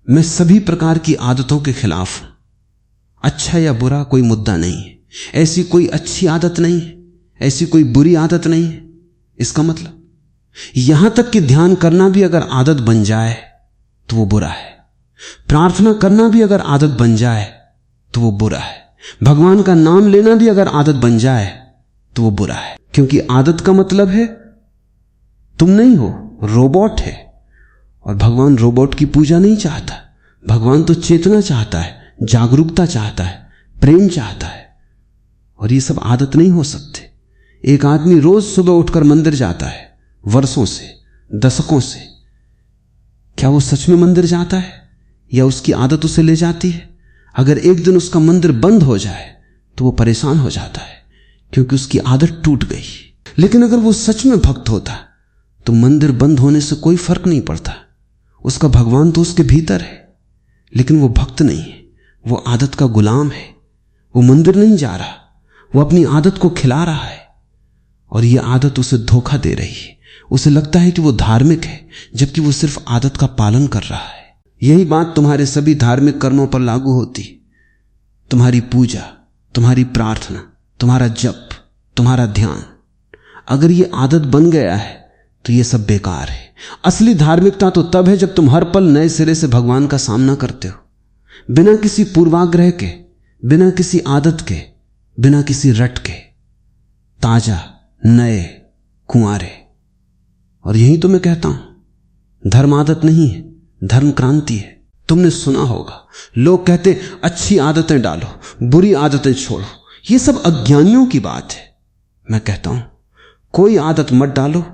मैं सभी प्रकार की आदतों के खिलाफ हूं। अच्छा या बुरा कोई मुद्दा नहीं है, ऐसी कोई अच्छी आदत नहीं है, ऐसी कोई बुरी आदत नहीं है। इसका मतलब यहां तक कि ध्यान करना भी अगर आदत बन जाए तो वो बुरा है। प्रार्थना करना भी अगर आदत बन जाए तो वो बुरा है। भगवान का नाम लेना भी अगर आदत बन जाए तो वो बुरा है। क्योंकि आदत का मतलब है तुम नहीं हो, रोबोट है। और भगवान रोबोट की पूजा नहीं चाहता। भगवान तो चेतना चाहता है, जागरूकता चाहता है, प्रेम चाहता है। और ये सब आदत नहीं हो सकते। एक आदमी रोज सुबह उठकर मंदिर जाता है, वर्षों से, दशकों से, क्या वो सच में मंदिर जाता है या उसकी आदत उसे ले जाती है? अगर एक दिन उसका मंदिर बंद हो जाए तो वो परेशान हो जाता है, क्योंकि उसकी आदत टूट गई। लेकिन अगर वो सच में भक्त होता तो मंदिर बंद होने से कोई फर्क नहीं पड़ता। उसका भगवान तो उसके भीतर है, लेकिन वो भक्त नहीं है, वो आदत का गुलाम है। वो मंदिर नहीं जा रहा, वो अपनी आदत को खिला रहा है। और ये आदत उसे धोखा दे रही है। उसे लगता है कि वो धार्मिक है, जबकि वो सिर्फ आदत का पालन कर रहा है। यही बात तुम्हारे सभी धार्मिक कर्मों पर लागू होती। तुम्हारी पूजा, तुम्हारी प्रार्थना, तुम्हारा जप, तुम्हारा ध्यान, अगर ये आदत बन गया है तो ये सब बेकार है। असली धार्मिकता तो तब है जब तुम हर पल नए सिरे से भगवान का सामना करते हो, बिना किसी पूर्वाग्रह के, बिना किसी आदत के, बिना किसी रट के, ताजा, नए, कुंवारे। और यही तो मैं कहता हूं, धर्म आदत नहीं है, धर्म क्रांति है। तुमने सुना होगा लोग कहते अच्छी आदतें डालो, बुरी आदतें छोड़ो। ये सब अज्ञानियों की बात है। मैं कहता हूं कोई आदत मत डालो,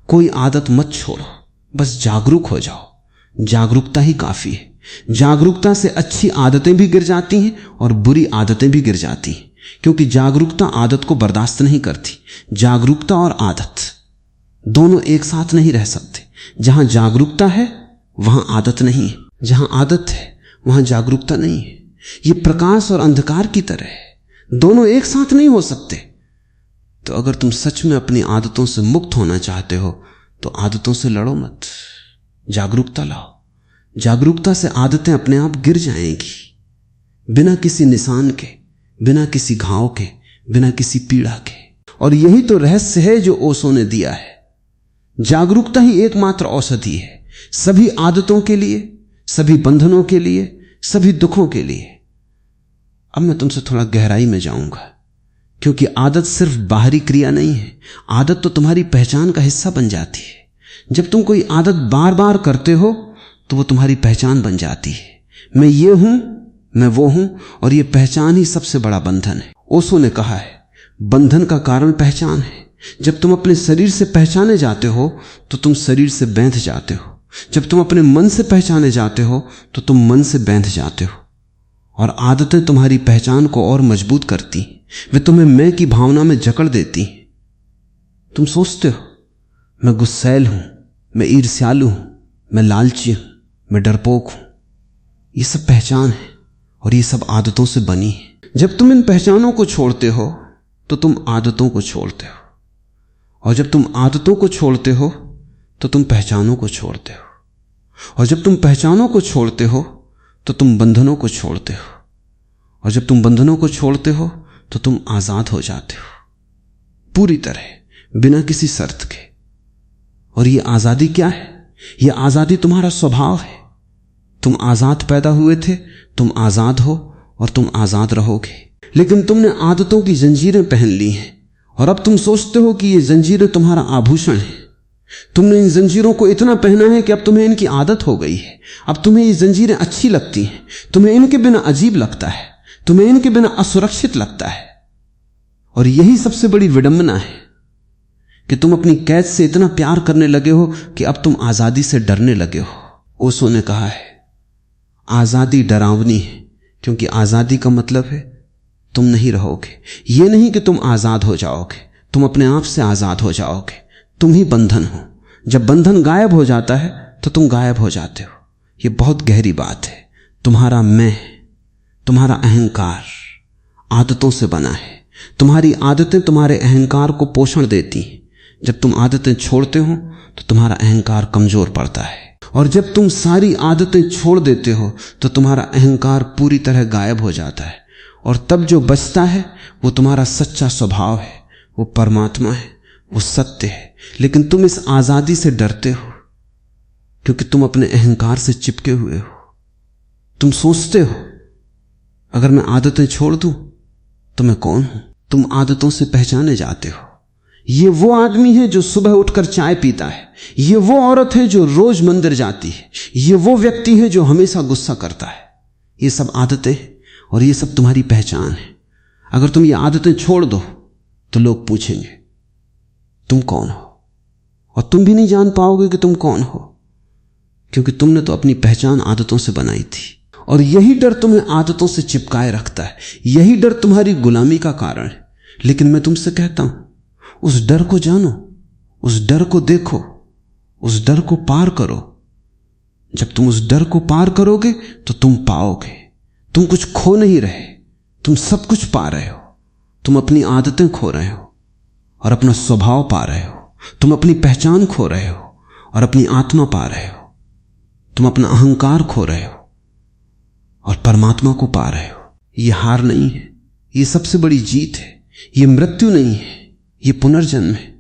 कोई आदत मत छोड़ो, बस जागरूक हो जाओ। जागरूकता ही काफी है। जागरूकता से अच्छी आदतें भी गिर जाती हैं और बुरी आदतें भी गिर जाती हैं, क्योंकि जागरूकता आदत को बर्दाश्त नहीं करती। जागरूकता और आदत दोनों एक साथ नहीं रह सकते। जहां जागरूकता है वहां आदत नहीं है, जहां आदत है वहां जागरूकता नहीं है। ये प्रकाश और अंधकार की तरह है, दोनों एक साथ नहीं हो सकते। तो अगर तुम सच में अपनी आदतों से मुक्त होना चाहते हो तो आदतों से लड़ो मत, जागरूकता लाओ। जागरूकता से आदतें अपने आप गिर जाएंगी, बिना किसी निशान के, बिना किसी घाव के, बिना किसी पीड़ा के। और यही तो रहस्य है जो ओशो ने दिया है। जागरूकता ही एकमात्र औषधि है सभी आदतों के लिए, सभी बंधनों के लिए, सभी दुखों के लिए। अब मैं तुमसे थोड़ा गहराई में जाऊंगा, क्योंकि आदत सिर्फ बाहरी क्रिया नहीं है। आदत तो तुम्हारी पहचान का हिस्सा बन जाती है। जब तुम कोई आदत बार बार करते हो तो वो तुम्हारी पहचान बन जाती है। मैं ये हूं, मैं वो हूं, और ये पहचान ही सबसे बड़ा बंधन है। ओशो ने कहा है बंधन का कारण पहचान है। जब तुम अपने शरीर से पहचाने जाते हो तो तुम शरीर से बैंध जाते हो। जब तुम अपने मन से पहचाने जाते हो तो तुम मन से बैंध जाते हो। और आदतें तुम्हारी पहचान को और मजबूत करती, वे तुम्हें मैं की भावना में जकड़ देती। तुम सोचते हो मैं गुस्सैल हूं, मैं ईर्ष्यालु हूं, मैं लालची हूं, मैं डरपोक हूं। ये सब पहचान है और ये सब आदतों से बनी है। जब तुम इन पहचानों को छोड़ते हो तो तुम आदतों को छोड़ते हो, और जब तुम आदतों को छोड़ते हो तो तुम पहचानों को छोड़ते हो, और जब तुम पहचानों को छोड़ते हो तो तुम बंधनों को छोड़ते हो, और जब तुम बंधनों को छोड़ते हो तो तुम आजाद हो जाते हो, पूरी तरह, बिना किसी शर्त के। और ये आजादी क्या है? ये आजादी तुम्हारा स्वभाव है। तुम आजाद पैदा हुए थे, तुम आजाद हो और तुम आजाद रहोगे। लेकिन तुमने आदतों की जंजीरें पहन ली हैं और अब तुम सोचते हो कि ये जंजीरें तुम्हारा आभूषण है। तुमने इन जंजीरों को इतना पहना है कि अब तुम्हें इनकी आदत हो गई है। अब तुम्हें ये जंजीरें अच्छी लगती हैं, तुम्हें इनके बिना अजीब लगता है, तुम्हें इनके बिना असुरक्षित लगता है। और यही सबसे बड़ी विडंबना है कि तुम अपनी कैद से इतना प्यार करने लगे हो कि अब तुम आजादी से डरने लगे हो। ओशो ने कहा है आजादी डरावनी है, क्योंकि आजादी का मतलब है तुम नहीं रहोगे। यह नहीं कि तुम आजाद हो जाओगे, तुम अपने आप से आजाद हो जाओगे। तुम ही बंधन हो। जब बंधन गायब हो जाता है तो तुम गायब हो जाते हो। यह बहुत गहरी बात है। तुम्हारा मैं, तुम्हारा अहंकार आदतों से बना है। तुम्हारी आदतें तुम्हारे अहंकार को पोषण देती हैं। जब तुम आदतें छोड़ते हो तो तुम्हारा अहंकार कमजोर पड़ता है, और जब तुम सारी आदतें छोड़ देते हो तो तुम्हारा अहंकार पूरी तरह गायब हो जाता है। और तब जो बचता है वो तुम्हारा सच्चा स्वभाव है, वो परमात्मा है, वो सत्य है, लेकिन तुम इस आजादी से डरते हो क्योंकि तुम अपने अहंकार से चिपके हुए हो। तुम सोचते हो अगर मैं आदतें छोड़ दूं तो मैं कौन हूं। तुम आदतों से पहचाने जाते हो। ये वो आदमी है जो सुबह उठकर चाय पीता है, ये वो औरत है जो रोज मंदिर जाती है, ये वो व्यक्ति है जो हमेशा गुस्सा करता है। ये सब आदतें और ये सब तुम्हारी पहचान है। अगर तुम ये आदतें छोड़ दो तो लोग पूछेंगे तुम कौन हो, और तुम भी नहीं जान पाओगे कि तुम कौन हो, क्योंकि तुमने तो अपनी पहचान आदतों से बनाई थी। और यही डर तुम्हें आदतों से चिपकाए रखता है, यही डर तुम्हारी गुलामी का कारण है। लेकिन मैं तुमसे कहता हूं, उस डर को जानो, उस डर को देखो, उस डर को पार करो। जब तुम उस डर को पार करोगे तो तुम पाओगे। तुम कुछ खो नहीं रहे, तुम सब कुछ पा रहे हो। तुम अपनी आदतें खो रहे हो और अपना स्वभाव पा रहे हो। तुम अपनी पहचान खो रहे हो और अपनी आत्मा पा रहे हो। तुम अपना अहंकार खो रहे हो और परमात्मा को पा रहे हो। ये हार नहीं है, ये सबसे बड़ी जीत है। ये मृत्यु नहीं है, ये पुनर्जन्म है।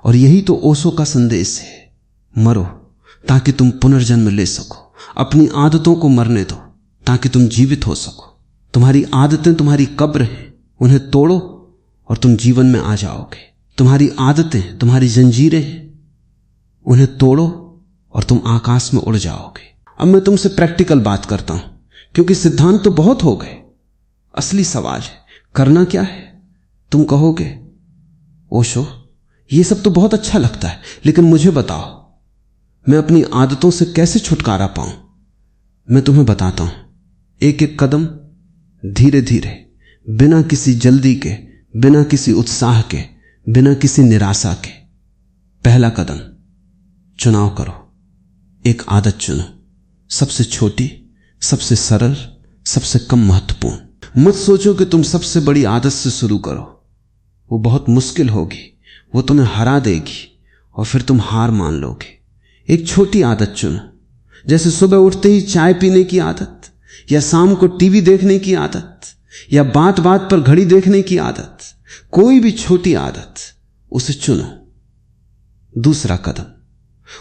और यही तो ओशो का संदेश है, मरो ताकि तुम पुनर्जन्म ले सको। अपनी आदतों को मरने दो ताकि तुम जीवित हो सको। तुम्हारी आदतें तुम्हारी कब्र हैं, उन्हें तोड़ो और तुम जीवन में आ जाओगे। तुम्हारी आदतें तुम्हारी जंजीरें हैं, उन्हें तोड़ो और तुम आकाश में उड़ जाओगे। अब मैं तुमसे प्रैक्टिकल बात करता हूं, क्योंकि सिद्धांत तो बहुत हो गए। असली सवाल है करना क्या है। तुम कहोगे ओशो ये सब तो बहुत अच्छा लगता है, लेकिन मुझे बताओ मैं अपनी आदतों से कैसे छुटकारा पाऊं। मैं तुम्हें बताता हूं, एक एक कदम धीरे धीरे, बिना किसी जल्दी के, बिना किसी उत्साह के, बिना किसी निराशा के। पहला कदम, चुनाव करो। एक आदत चुनो, सबसे छोटी, सबसे सरल, सबसे कम महत्वपूर्ण। मत सोचो कि तुम सबसे बड़ी आदत से शुरू करो, वो बहुत मुश्किल होगी, वो तुम्हें हरा देगी और फिर तुम हार मान लोगे। एक छोटी आदत चुनो, जैसे सुबह उठते ही चाय पीने की आदत, या शाम को टीवी देखने की आदत, या बात बात पर घड़ी देखने की आदत। कोई भी छोटी आदत, उसे चुनो। दूसरा कदम,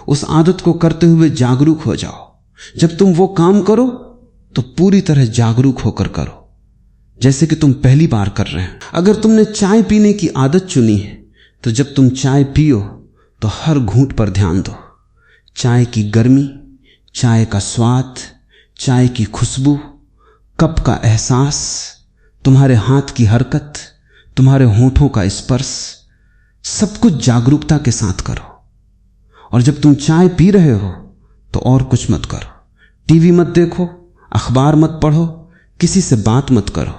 उस आदत को करते हुए जागरूक हो जाओ। जब तुम वो काम करो तो पूरी तरह जागरूक होकर करो, जैसे कि तुम पहली बार कर रहे हो। अगर तुमने चाय पीने की आदत चुनी है तो जब तुम चाय पियो तो हर घूंट पर ध्यान दो। चाय की गर्मी, चाय का स्वाद, चाय की खुशबू, कप का एहसास, तुम्हारे हाथ की हरकत, तुम्हारे होठों का स्पर्श, सब कुछ जागरूकता के साथ करो। और जब तुम चाय पी रहे हो तो और कुछ मत करो। टीवी मत देखो, अखबार मत पढ़ो, किसी से बात मत करो,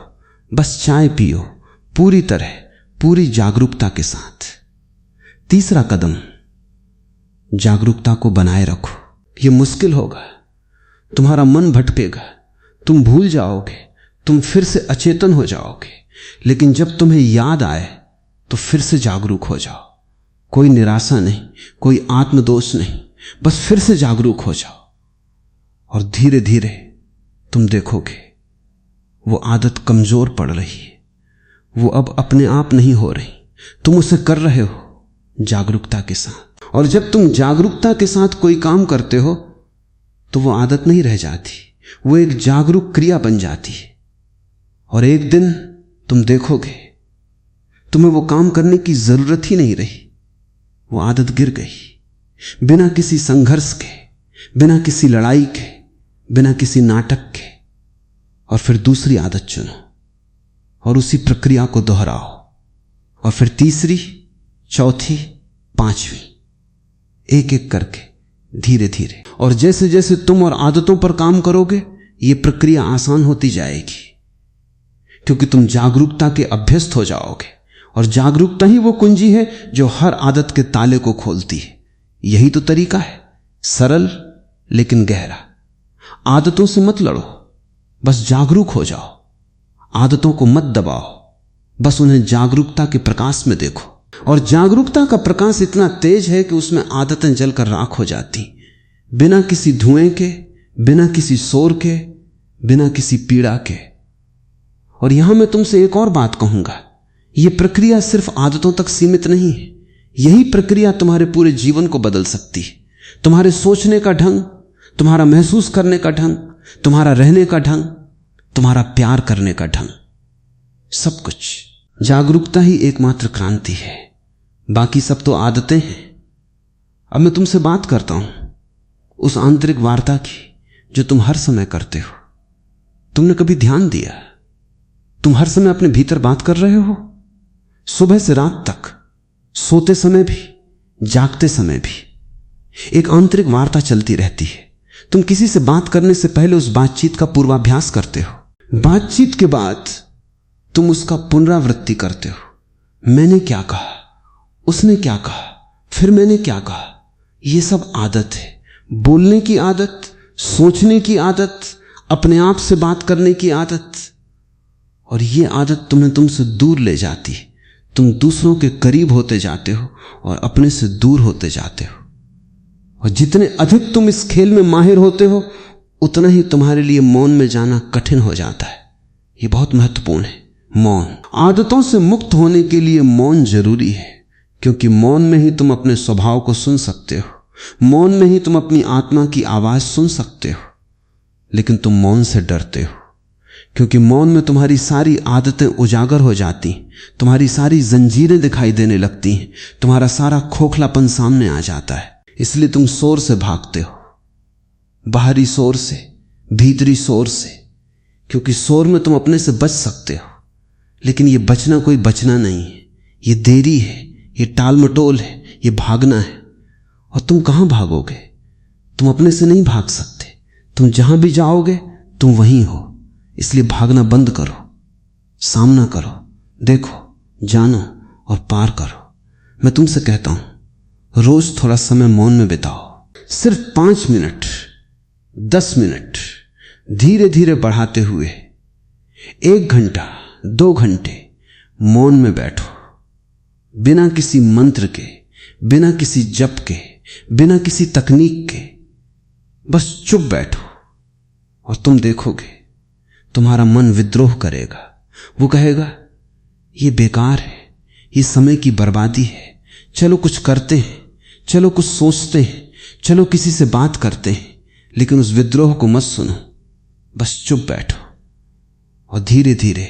बस चाय पियो पूरी तरह, पूरी जागरूकता के साथ। तीसरा कदम, जागरूकता को बनाए रखो। यह मुश्किल होगा, तुम्हारा मन भटकेगा, तुम भूल जाओगे, तुम फिर से अचेतन हो जाओगे, लेकिन जब तुम्हें याद आए तो फिर से जागरूक हो जाओ। कोई निराशा नहीं, कोई आत्मदोष नहीं, बस फिर से जागरूक हो जाओ। और धीरे धीरे तुम देखोगे वो आदत कमजोर पड़ रही है, वो अब अपने आप नहीं हो रही, तुम उसे कर रहे हो जागरूकता के साथ। और जब तुम जागरूकता के साथ कोई काम करते हो तो वो आदत नहीं रह जाती, वो एक जागरूक क्रिया बन जाती है। और एक दिन तुम देखोगे तुम्हें वो काम करने की जरूरत ही नहीं रही, वो आदत गिर गई, बिना किसी संघर्ष के, बिना किसी लड़ाई के, बिना किसी नाटक के। और फिर दूसरी आदत चुनो और उसी प्रक्रिया को दोहराओ, और फिर तीसरी, चौथी, पांचवी, एक एक करके धीरे धीरे। और जैसे जैसे तुम और आदतों पर काम करोगे ये प्रक्रिया आसान होती जाएगी, क्योंकि तुम जागरूकता के अभ्यस्त हो जाओगे। और जागरूकता ही वो कुंजी है जो हर आदत के ताले को खोलती है। यही तो तरीका है, सरल लेकिन गहरा। आदतों से मत लड़ो, बस जागरूक हो जाओ। आदतों को मत दबाओ, बस उन्हें जागरूकता के प्रकाश में देखो। और जागरूकता का प्रकाश इतना तेज है कि उसमें आदतें जलकर राख हो जाती, बिना किसी धुएं के, बिना किसी शोर के, बिना किसी पीड़ा के। और यहां मैं तुमसे एक और बात कहूंगा, यह प्रक्रिया सिर्फ आदतों तक सीमित नहीं है, यही प्रक्रिया तुम्हारे पूरे जीवन को बदल सकती है। तुम्हारे सोचने का ढंग, तुम्हारा महसूस करने का ढंग, तुम्हारा रहने का ढंग, तुम्हारा प्यार करने का ढंग, सब कुछ। जागरूकता ही एकमात्र क्रांति है, बाकी सब तो आदतें हैं। अब मैं तुमसे बात करता हूं उस आंतरिक वार्ता की जो तुम हर समय करते हो। तुमने कभी ध्यान दिया तुम हर समय अपने भीतर बात कर रहे हो? सुबह से रात तक, सोते समय भी, जागते समय भी एक आंतरिक वार्ता चलती रहती है। तुम किसी से बात करने से पहले उस बातचीत का पूर्वाभ्यास करते हो। बातचीत के बाद तुम उसका पुनरावृत्ति करते हो। मैंने क्या कहा, उसने क्या कहा, फिर मैंने क्या कहा। यह सब आदत है। बोलने की आदत, सोचने की आदत, अपने आप से बात करने की आदत। और यह आदत तुम्हें तुमसे दूर ले जाती है। तुम दूसरों के करीब होते जाते हो और अपने से दूर होते जाते हो। और जितने अधिक तुम इस खेल में माहिर होते हो, उतना ही तुम्हारे लिए मौन में जाना कठिन हो जाता है। यह बहुत महत्वपूर्ण है। मौन। आदतों से मुक्त होने के लिए मौन जरूरी है, क्योंकि मौन में ही तुम अपने स्वभाव को सुन सकते हो। मौन में ही तुम अपनी आत्मा की आवाज सुन सकते हो। लेकिन तुम मौन से डरते हो, क्योंकि मौन में तुम्हारी सारी आदतें उजागर हो जाती, तुम्हारी सारी जंजीरें दिखाई देने लगती हैं, तुम्हारा सारा खोखलापन सामने आ जाता है। इसलिए तुम शोर से भागते हो, बाहरी शोर से, भीतरी शोर से, क्योंकि शोर में तुम अपने से बच सकते हो। लेकिन यह बचना कोई बचना नहीं है, यह देरी है, यह टाल मटोल है, यह भागना है। और तुम कहां भागोगे? तुम अपने से नहीं भाग सकते। तुम जहां भी जाओगे तुम वहीं हो। इसलिए भागना बंद करो, सामना करो, देखो, जानो और पार करो। मैं तुमसे कहता हूं रोज थोड़ा समय मौन में बिताओ। सिर्फ 5 मिनट, 10 मिनट, धीरे धीरे बढ़ाते हुए 1 घंटा, 2 घंटे मौन में बैठो। बिना किसी मंत्र के, बिना किसी जप के, बिना किसी तकनीक के, बस चुप बैठो। और तुम देखोगे तुम्हारा मन विद्रोह करेगा। वो कहेगा ये बेकार है, ये समय की बर्बादी है, चलो कुछ करते हैं, चलो कुछ सोचते हैं, चलो किसी से बात करते हैं। लेकिन उस विद्रोह को मत सुनो, बस चुप बैठो। और धीरे धीरे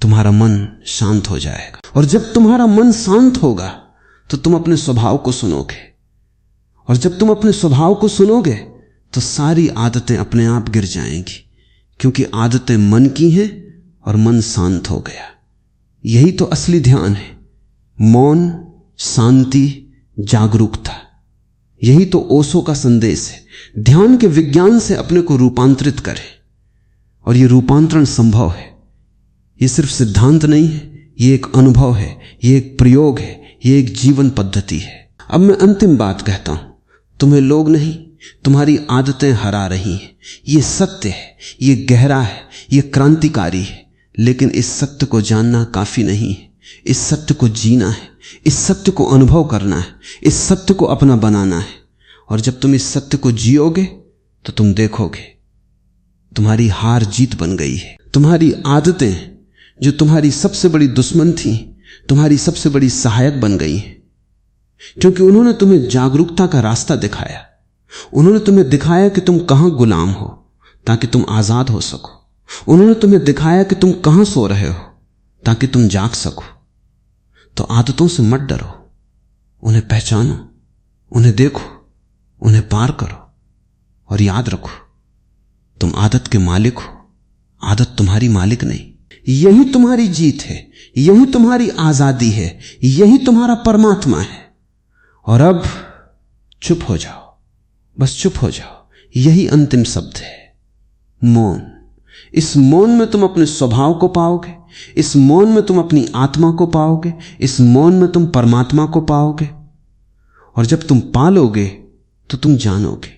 तुम्हारा मन शांत हो जाएगा। और जब तुम्हारा मन शांत होगा तो तुम अपने स्वभाव को सुनोगे। और जब तुम अपने स्वभाव को सुनोगे तो सारी आदतें अपने आप गिर जाएंगी, क्योंकि आदतें मन की हैं और मन शांत हो गया। यही तो असली ध्यान है। मौन, शांति, जागरूकता, यही तो ओशो का संदेश है। ध्यान के विज्ञान से अपने को रूपांतरित करें। और यह रूपांतरण संभव है। यह सिर्फ सिद्धांत नहीं है, यह एक अनुभव है, यह एक प्रयोग है, यह एक जीवन पद्धति है। अब मैं अंतिम बात कहता हूं, तुम्हें लोग नहीं, तुम्हारी आदतें हरा रही हैं। यह सत्य है, यह गहरा है, यह क्रांतिकारी है। लेकिन इस सत्य को जानना काफी नहीं है। इस सत्य को जीना है, इस सत्य को अनुभव करना है, इस सत्य को अपना बनाना है। और जब तुम इस सत्य को जियोगे तो तुम देखोगे तुम्हारी हार जीत बन गई है। तुम्हारी आदतें जो तुम्हारी सबसे बड़ी दुश्मन थी, तुम्हारी सबसे बड़ी सहायक बन गई हैं, क्योंकि उन्होंने तुम्हें जागरूकता का रास्ता दिखाया। उन्होंने तुम्हें दिखाया कि तुम कहां गुलाम हो ताकि तुम आजाद हो सको। उन्होंने तुम्हें दिखाया कि तुम कहां सो रहे हो ताकि तुम जाग सको। तो आदतों से मत डरो, उन्हें पहचानो, उन्हें देखो, उन्हें पार करो। और याद रखो तुम आदत के मालिक हो, आदत तुम्हारी मालिक नहीं। यही तुम्हारी जीत है, यही तुम्हारी आजादी है, यही तुम्हारा परमात्मा है। और अब चुप हो जाओ, बस चुप हो जाओ। यही अंतिम शब्द है, मौन। इस मौन में तुम अपने स्वभाव को पाओगे, इस मौन में तुम अपनी आत्मा को पाओगे, इस मौन में तुम परमात्मा को पाओगे। और जब तुम पालोगे तो तुम जानोगे।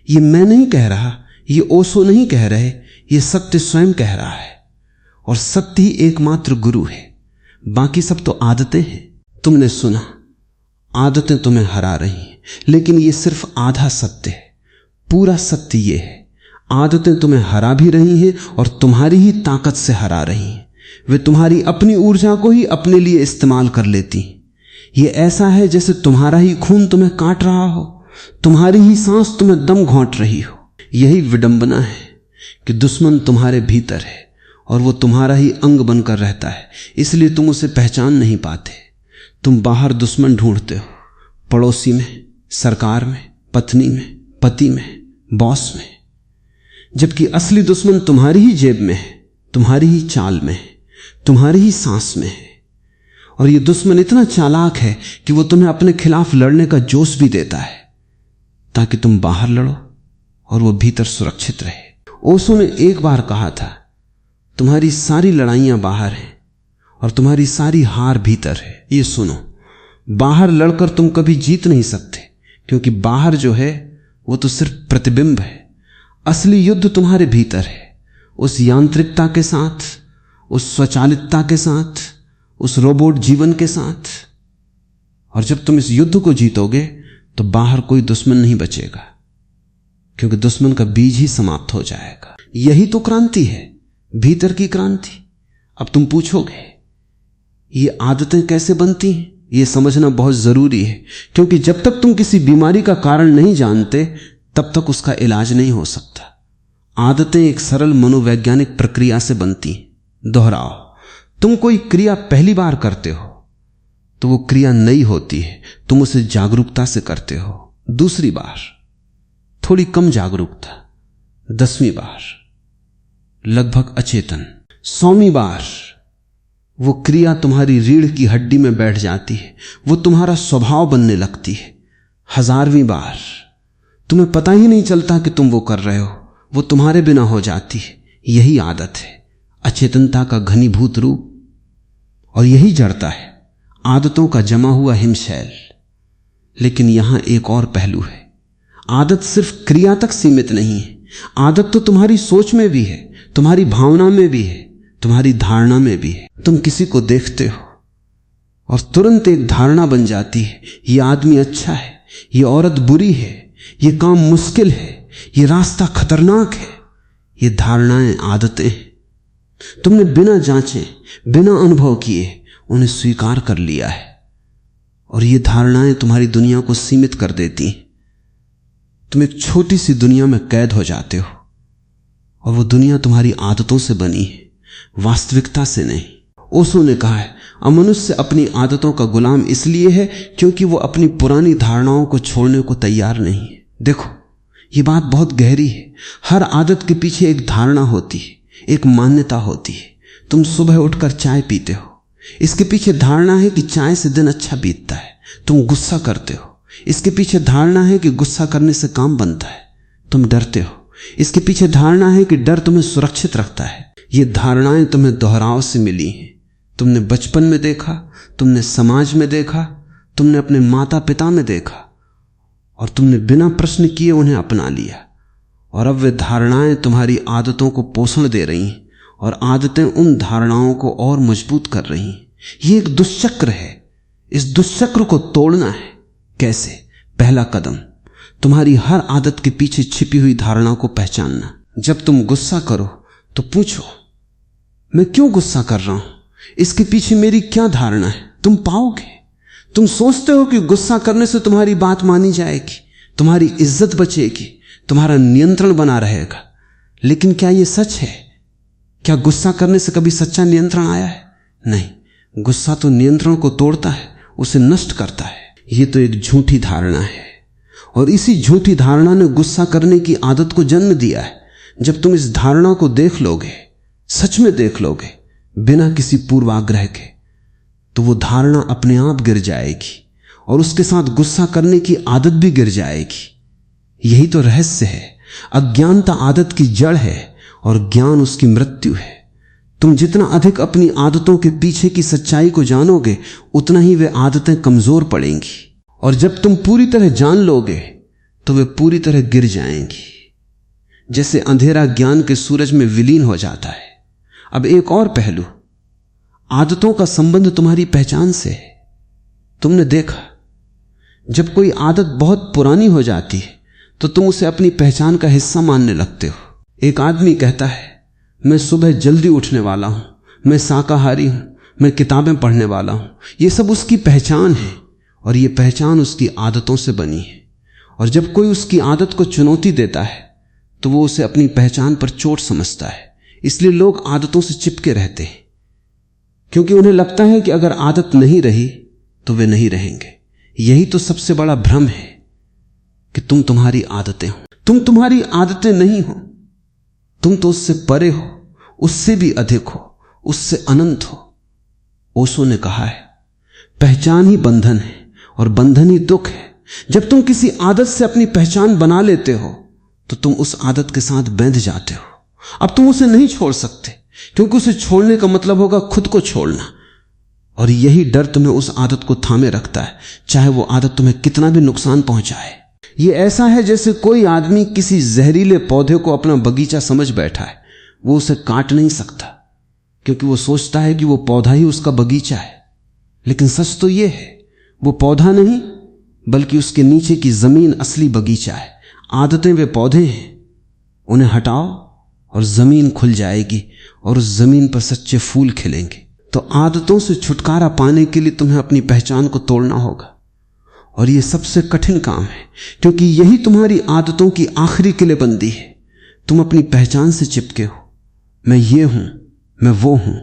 ये मैं नहीं कह रहा, ये ओशो नहीं कह रहे, ये सत्य स्वयं कह रहा है। और सत्य ही एकमात्र गुरु है, बाकी सब तो आदतें हैं। तुमने सुना आदतें तुम्हें हरा रही हैं, लेकिन ये सिर्फ आधा सत्य है। पूरा सत्य ये है, आदतें तुम्हें हरा भी रही हैं और तुम्हारी ही ताकत से हरा रही हैं। वे तुम्हारी अपनी ऊर्जा को ही अपने लिए इस्तेमाल कर लेती हैं। ये ऐसा है जैसे तुम्हारा ही खून तुम्हें काट रहा हो, तुम्हारी ही सांस तुम्हें दम घोंट रही हो। यही विडंबना है कि दुश्मन तुम्हारे भीतर है और वो तुम्हारा ही अंग बनकर रहता है, इसलिए तुम उसे पहचान नहीं पाते। तुम बाहर दुश्मन ढूंढते हो, पड़ोसी में, सरकार में, पत्नी में, पति में, बॉस में, जबकि असली दुश्मन तुम्हारी ही जेब में है, तुम्हारी ही चाल में है, तुम्हारी ही सांस में है। और ये दुश्मन इतना चालाक है कि वो तुम्हें अपने खिलाफ लड़ने का जोश भी देता है ताकि तुम बाहर लड़ो और वो भीतर सुरक्षित रहे। ओशो ने एक बार कहा था, तुम्हारी सारी लड़ाइयां बाहर हैं और तुम्हारी सारी हार भीतर है। ये सुनो, बाहर लड़कर तुम कभी जीत नहीं सकते, क्योंकि बाहर जो है वो तो सिर्फ प्रतिबिंब है। असली युद्ध तुम्हारे भीतर है, उस यांत्रिकता के साथ, उस स्वचालितता के साथ, उस रोबोट जीवन के साथ। और जब तुम इस युद्ध को जीतोगे तो बाहर कोई दुश्मन नहीं बचेगा, क्योंकि दुश्मन का बीज ही समाप्त हो जाएगा। यही तो क्रांति है, भीतर की क्रांति। अब तुम पूछोगे ये आदतें कैसे बनती हैं? ये समझना बहुत जरूरी है, क्योंकि जब तक तुम किसी बीमारी का कारण नहीं जानते तब तक उसका इलाज नहीं हो सकता। आदतें एक सरल मनोवैज्ञानिक प्रक्रिया से बनती हैं। दोहराओ, तुम कोई क्रिया पहली बार करते हो तो वो क्रिया नई होती है, तुम उसे जागरूकता से करते हो। दूसरी बार थोड़ी कम जागरूकता, 10वीं बार लगभग अचेतन, 100वीं बार वो क्रिया तुम्हारी रीढ़ की हड्डी में बैठ जाती है, वो तुम्हारा स्वभाव बनने लगती है। 1000वीं बार तुम्हें पता ही नहीं चलता कि तुम वो कर रहे हो, वो तुम्हारे बिना हो जाती है। यही आदत है, अचेतनता का घनीभूत रूप। और यही जड़ता है आदतों का जमा हुआ हिमशैल। लेकिन यहां एक और पहलू है, आदत सिर्फ क्रिया तक सीमित नहीं है। आदत तो तुम्हारी सोच में भी है, तुम्हारी भावना में भी है, तुम्हारी धारणा में भी है। तुम किसी को देखते हो और तुरंत एक धारणा बन जाती है, ये आदमी अच्छा है, ये औरत बुरी है, ये काम मुश्किल है, ये रास्ता खतरनाक है। ये धारणाएं आदतें हैं। तुमने बिना जांचे, बिना अनुभव किए उन्हें स्वीकार कर लिया है, और ये धारणाएं तुम्हारी दुनिया को सीमित कर देती हैं। तुम एक छोटी सी दुनिया में कैद हो जाते हो, और वो दुनिया तुम्हारी आदतों से बनी है, वास्तविकता से नहीं। ओशो ने कहा है, मनुष्य अपनी आदतों का गुलाम इसलिए है क्योंकि वो अपनी पुरानी धारणाओं को छोड़ने को तैयार नहीं है। देखो, ये बात बहुत गहरी है। हर आदत के पीछे एक धारणा होती है, एक मान्यता होती है। तुम सुबह उठकर चाय पीते हो, इसके पीछे धारणा है कि चाय से दिन अच्छा बीतता है। तुम गुस्सा करते हो, इसके पीछे धारणा है कि गुस्सा करने से काम बनता है। तुम डरते हो, इसके पीछे धारणा है कि डर तुम्हें सुरक्षित रखता है। ये धारणाएं तुम्हें दोहराव से मिली हैं। तुमने बचपन में देखा, तुमने समाज में देखा, तुमने अपने माता पिता में देखा, और तुमने बिना प्रश्न किए उन्हें अपना लिया। और अब वे धारणाएं तुम्हारी आदतों को पोषण दे रही हैं, और आदतें उन धारणाओं को और मजबूत कर रही हैं। ये एक दुष्चक्र है, इस दुष्चक्र को तोड़ना है। कैसे? पहला कदम, तुम्हारी हर आदत के पीछे छिपी हुई धारणा को पहचानना। जब तुम गुस्सा करो तो पूछो, मैं क्यों गुस्सा कर रहा हूं? इसके पीछे मेरी क्या धारणा है? तुम पाओगे। तुम सोचते हो कि गुस्सा करने से तुम्हारी बात मानी जाएगी, तुम्हारी इज्जत बचेगी, तुम्हारा नियंत्रण बना रहेगा। लेकिन क्या यह सच है? क्या गुस्सा करने से कभी सच्चा नियंत्रण आया है? नहीं। गुस्सा तो नियंत्रण को तोड़ता है, उसे नष्ट करता है। यह तो एक झूठी धारणा है, और इसी झूठी धारणा ने गुस्सा करने की आदत को जन्म दिया है। जब तुम इस धारणा को देख लोगे, सच में देख लोगे, बिना किसी पूर्वाग्रह के, तो वो धारणा अपने आप गिर जाएगी, और उसके साथ गुस्सा करने की आदत भी गिर जाएगी। यही तो रहस्य है। अज्ञानता आदत की जड़ है और ज्ञान उसकी मृत्यु है। तुम जितना अधिक अपनी आदतों के पीछे की सच्चाई को जानोगे, उतना ही वे आदतें कमजोर पड़ेंगी, और जब तुम पूरी तरह जान लोगे तो वे पूरी तरह गिर जाएंगी। जैसे अंधेरा ज्ञान के सूरज में विलीन हो जाता है। अब एक और पहलू, आदतों का संबंध तुम्हारी पहचान से है। तुमने देखा, जब कोई आदत बहुत पुरानी हो जाती है तो तुम उसे अपनी पहचान का हिस्सा मानने लगते हो। एक आदमी कहता है, मैं सुबह जल्दी उठने वाला हूं, मैं शाकाहारी हूं, मैं किताबें पढ़ने वाला हूं। ये सब उसकी पहचान है और ये पहचान उसकी आदतों से बनी है। और जब कोई उसकी आदत को चुनौती देता है तो वो उसे अपनी पहचान पर चोट समझता है। इसलिए लोग आदतों से चिपके रहते हैं, क्योंकि उन्हें लगता है कि अगर आदत नहीं रही तो वे नहीं रहेंगे। यही तो सबसे बड़ा भ्रम है कि तुम तुम्हारी आदतें हो। तुम तुम्हारी आदतें नहीं हो, तुम तो उससे परे हो, उससे भी अधिक हो, उससे अनंत हो। ओशो ने कहा है, पहचान ही बंधन है और बंधन ही दुख है। जब तुम किसी आदत से अपनी पहचान बना लेते हो तो तुम उस आदत के साथ बंध जाते हो। अब तुम उसे नहीं छोड़ सकते, क्योंकि उसे छोड़ने का मतलब होगा खुद को छोड़ना। और यही डर तुम्हें उस आदत को थामे रखता है, चाहे वो आदत तुम्हें कितना भी नुकसान पहुंचाए। ये ऐसा है जैसे कोई आदमी किसी जहरीले पौधे को अपना बगीचा समझ बैठा है। वो उसे काट नहीं सकता, क्योंकि वो सोचता है कि वो पौधा ही उसका बगीचा है। लेकिन सच तो ये है, वो पौधा नहीं बल्कि उसके नीचे की जमीन असली बगीचा है। आदतें वे पौधे हैं, उन्हें हटाओ और जमीन खुल जाएगी और उस जमीन पर सच्चे फूल खिलेंगे। तो आदतों से छुटकारा पाने के लिए तुम्हें अपनी पहचान को तोड़ना होगा, और यह सबसे कठिन काम है, क्योंकि यही तुम्हारी आदतों की आखिरी किलेबंदी है। तुम अपनी पहचान से चिपके हो, मैं ये हूं, मैं वो हूं।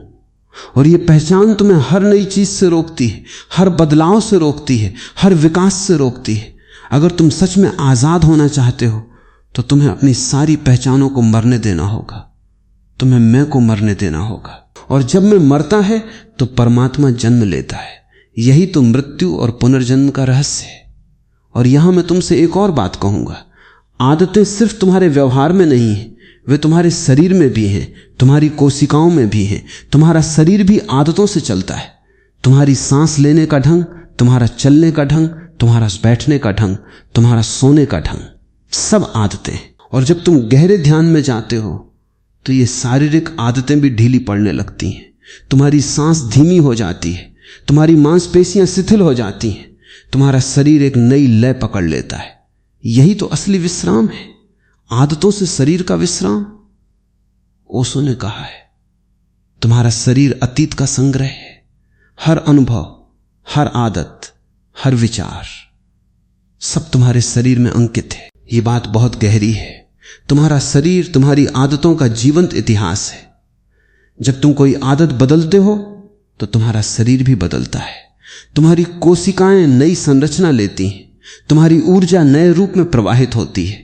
और यह पहचान तुम्हें हर नई चीज से रोकती है, हर बदलाव से रोकती है, हर विकास से रोकती है। अगर तुम सच में आजाद होना चाहते हो तो तुम्हें अपनी सारी पहचानों को मरने देना होगा। तुम्हें मैं को मरने देना होगा। और जब मैं मरता है तो परमात्मा जन्म लेता है। यही तो मृत्यु और पुनर्जन्म का रहस्य है। और यहां मैं तुमसे एक और बात कहूंगा, आदतें सिर्फ तुम्हारे व्यवहार में नहीं है, वे तुम्हारे शरीर में भी हैं, तुम्हारी कोशिकाओं में भी हैं। तुम्हारा शरीर भी आदतों से चलता है। तुम्हारी सांस लेने का ढंग, तुम्हारा चलने का ढंग, तुम्हारा बैठने का ढंग, तुम्हारा सोने का ढंग, सब आदतें। और जब तुम गहरे ध्यान में जाते हो तो ये शारीरिक आदतें भी ढीली पड़ने लगती हैं। तुम्हारी सांस धीमी हो जाती है, तुम्हारी मांसपेशियां शिथिल हो जाती हैं, तुम्हारा शरीर एक नई लय पकड़ लेता है। यही तो असली विश्राम है, आदतों से शरीर का विश्राम। ओशो ने कहा है, तुम्हारा शरीर अतीत का संग्रह है। हर अनुभव, हर आदत, हर विचार, सब तुम्हारे शरीर में अंकित है। ये बात बहुत गहरी है। तुम्हारा शरीर तुम्हारी आदतों का जीवंत इतिहास है। जब तुम कोई आदत बदलते हो तो तुम्हारा शरीर भी बदलता है। तुम्हारी कोशिकाएं नई संरचना लेती हैं, तुम्हारी ऊर्जा नए रूप में प्रवाहित होती है।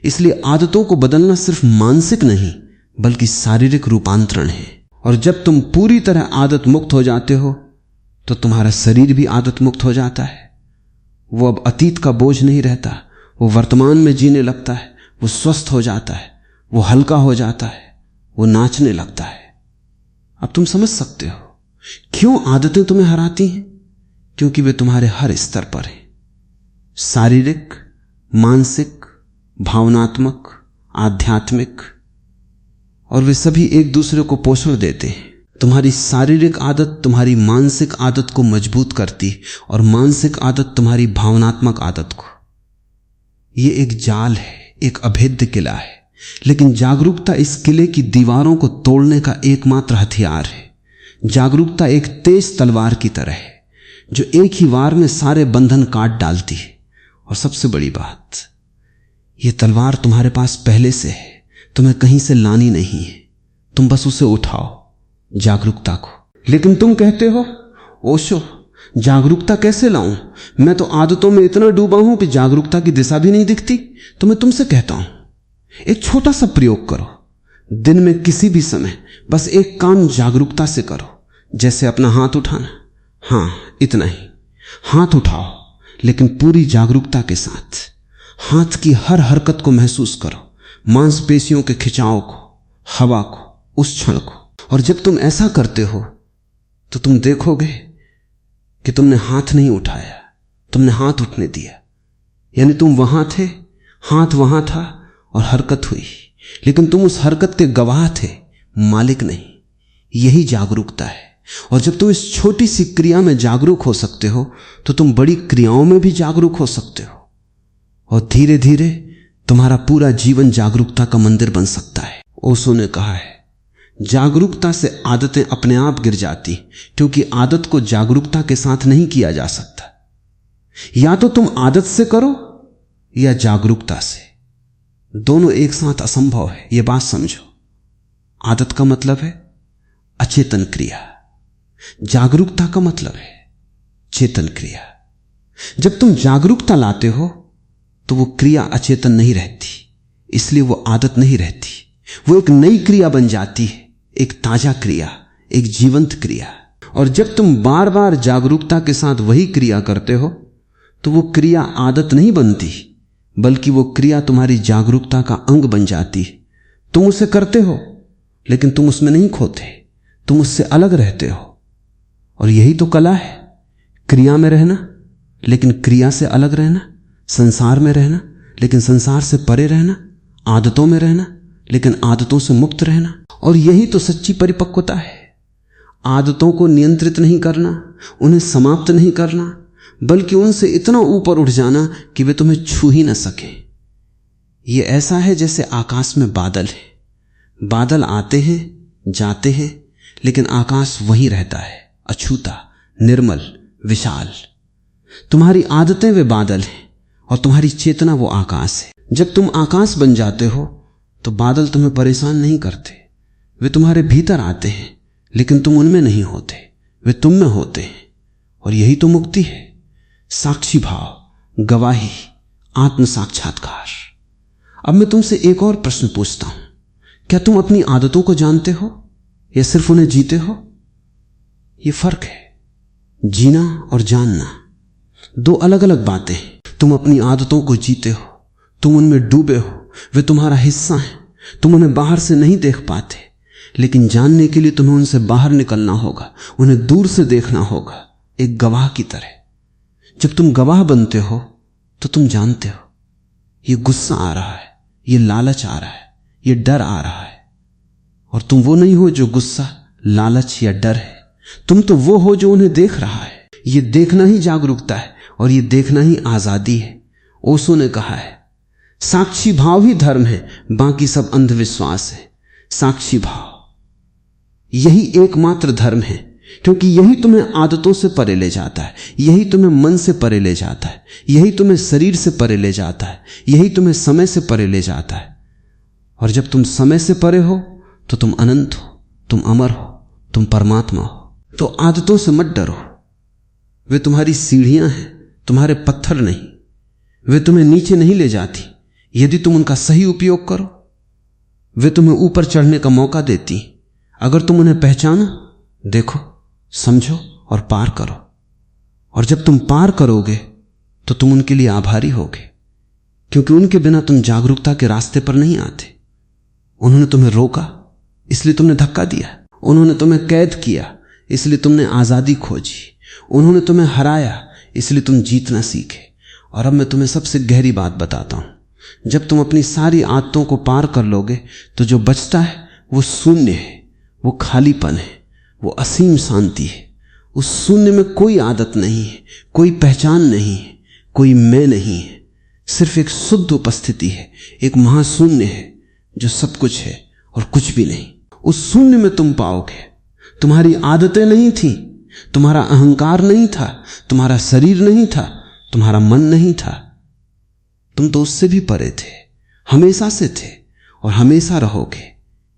इसलिए आदतों को बदलना सिर्फ मानसिक नहीं बल्कि शारीरिक रूपांतरण है। और जब तुम पूरी तरह आदत मुक्त हो जाते हो तो तुम्हारा शरीर भी आदत मुक्त हो जाता है। वो अब अतीत का बोझ नहीं रहता, वो वर्तमान में जीने लगता है, वो स्वस्थ हो जाता है, वो हल्का हो जाता है, वो नाचने लगता है। अब तुम समझ सकते हो क्यों आदतें तुम्हें हराती हैं, क्योंकि वे तुम्हारे हर स्तर पर हैं, शारीरिक, मानसिक, भावनात्मक, आध्यात्मिक, और वे सभी एक दूसरे को पोषण देते हैं। तुम्हारी शारीरिक आदत तुम्हारी मानसिक आदत को मजबूत करती और मानसिक आदत तुम्हारी भावनात्मक आदत को। यह एक जाल है, एक अभेद्य किला है, लेकिन जागरूकता इस किले की दीवारों को तोड़ने का एकमात्र हथियार है। जागरूकता एक तेज तलवार की तरह है जो एक ही वार में सारे बंधन काट डालती है। और सबसे बड़ी बात, यह तलवार तुम्हारे पास पहले से है, तुम्हें कहीं से लानी नहीं है, तुम बस उसे उठाओ, जागरूकता को। लेकिन तुम कहते हो, ओशो जागरूकता कैसे लाऊं, मैं तो आदतों में इतना डूबा हूं कि जागरूकता की दिशा भी नहीं दिखती। तो मैं तुमसे कहता हूं, एक छोटा सा प्रयोग करो। दिन में किसी भी समय बस एक काम जागरूकता से करो, जैसे अपना हाथ उठाना। हां, इतना ही। हाथ उठाओ, लेकिन पूरी जागरूकता के साथ। हाथ की हर हरकत को महसूस करो, मांसपेशियों के खिंचाव को, हवा को, उस क्षण को। और जब तुम ऐसा करते हो तो तुम देखोगे कि तुमने हाथ नहीं उठाया, तुमने हाथ उठने दिया। यानी तुम वहां थे, हाथ वहां था और हरकत हुई, लेकिन तुम उस हरकत के गवाह थे, मालिक नहीं। यही जागरूकता है। और जब तुम इस छोटी सी क्रिया में जागरूक हो सकते हो तो तुम बड़ी क्रियाओं में भी जागरूक हो सकते हो। और धीरे धीरे तुम्हारा पूरा जीवन जागरूकता का मंदिर बन सकता है। ओशो ने कहा है, जागरूकता से आदतें अपने आप गिर जाती, क्योंकि आदत को जागरूकता के साथ नहीं किया जा सकता। या तो तुम आदत से करो या जागरूकता से, दोनों एक साथ असंभव है। यह बात समझो। आदत का मतलब है अचेतन क्रिया, जागरूकता का मतलब है चेतन क्रिया। जब तुम जागरूकता लाते हो तो वो क्रिया अचेतन नहीं रहती, इसलिए वो आदत नहीं रहती, वो एक नई क्रिया बन जाती है, एक ताजा क्रिया, एक जीवंत क्रिया। और जब तुम बार बार जागरूकता के साथ वही क्रिया करते हो तो वो क्रिया आदत नहीं बनती, बल्कि वो क्रिया तुम्हारी जागरूकता का अंग बन जाती है। तुम उसे करते हो लेकिन तुम उसमें नहीं खोते, तुम उससे अलग रहते हो। और यही तो कला है, क्रिया में रहना लेकिन क्रिया से अलग रहना, संसार में रहना लेकिन संसार से परे रहना, आदतों में रहना लेकिन आदतों से मुक्त रहना। और यही तो सच्ची परिपक्वता है। आदतों को नियंत्रित नहीं करना, उन्हें समाप्त नहीं करना, बल्कि उनसे इतना ऊपर उठ जाना कि वे तुम्हें छू ही न सके। ये ऐसा है जैसे आकाश में बादल है। बादल आते हैं जाते हैं लेकिन आकाश वहीं रहता है, अछूता, निर्मल, विशाल। तुम्हारी आदतें वे बादल हैं और तुम्हारी चेतना वो आकाश है। जब तुम आकाश बन जाते हो तो बादल तुम्हें परेशान नहीं करते, वे तुम्हारे भीतर आते हैं लेकिन तुम उनमें नहीं होते, वे तुम में होते हैं। और यही तो मुक्ति है, साक्षी भाव, गवाही, आत्म साक्षात्कार। अब मैं तुमसे एक और प्रश्न पूछता हूं, क्या तुम अपनी आदतों को जानते हो या सिर्फ उन्हें जीते हो? यह फर्क है। जीना और जानना दो अलग अलग बातें हैं। तुम अपनी आदतों को जीते हो, तुम उनमें डूबे हो, वे तुम्हारा हिस्सा हैं, तुम उन्हें बाहर से नहीं देख पाते। लेकिन जानने के लिए तुम्हें उनसे बाहर निकलना होगा, उन्हें दूर से देखना होगा, एक गवाह की तरह। जब तुम गवाह बनते हो तो तुम जानते हो ये गुस्सा आ रहा है, ये लालच आ रहा है, ये डर आ रहा है। और तुम वो नहीं हो जो गुस्सा, लालच या डर है, तुम तो वो हो जो उन्हें देख रहा है। ये देखना ही जागरूकता है और ये देखना ही आजादी है। ओशो ने कहा है, साक्षी भाव ही धर्म है, बाकी सब अंधविश्वास है। साक्षी भाव यही एकमात्र धर्म है, क्योंकि यही तुम्हें आदतों से परे ले जाता है, यही तुम्हें मन से परे ले जाता है, यही तुम्हें शरीर से परे ले जाता है, यही तुम्हें समय से परे ले जाता है। और जब तुम समय से परे हो तो तुम अनंत हो, तुम अमर हो, तुम परमात्मा हो। तो आदतों से मत डरो, वे तुम्हारी सीढ़ियां हैं, तुम्हारे पत्थर नहीं। वे तुम्हें नीचे नहीं ले जाती, यदि तुम उनका सही उपयोग करो। वे तुम्हें ऊपर चढ़ने का मौका देती, अगर तुम उन्हें पहचानो, देखो, समझो और पार करो। और जब तुम पार करोगे तो तुम उनके लिए आभारी होगे, क्योंकि उनके बिना तुम जागरूकता के रास्ते पर नहीं आते। उन्होंने तुम्हें रोका इसलिए तुमने धक्का दिया, उन्होंने तुम्हें कैद किया इसलिए तुमने आजादी खोजी, उन्होंने तुम्हें हराया इसलिए तुम जीतना सीखे। और अब मैं तुम्हें सबसे गहरी बात बताता हूं, जब तुम अपनी सारी आदतों को पार कर लोगे तो जो बचता है वो शून्य है, वो खालीपन है, वो असीम शांति है। उस शून्य में कोई आदत नहीं है, कोई पहचान नहीं है, कोई मैं नहीं है, सिर्फ एक शुद्ध उपस्थिति है, एक महाशून्य है जो सब कुछ है और कुछ भी नहीं। उस शून्य में तुम पाओगे तुम्हारी आदतें नहीं थी, तुम्हारा अहंकार नहीं था, तुम्हारा शरीर नहीं था, तुम्हारा मन नहीं था। तुम तो उससे भी परे थे, हमेशा से थे और हमेशा रहोगे।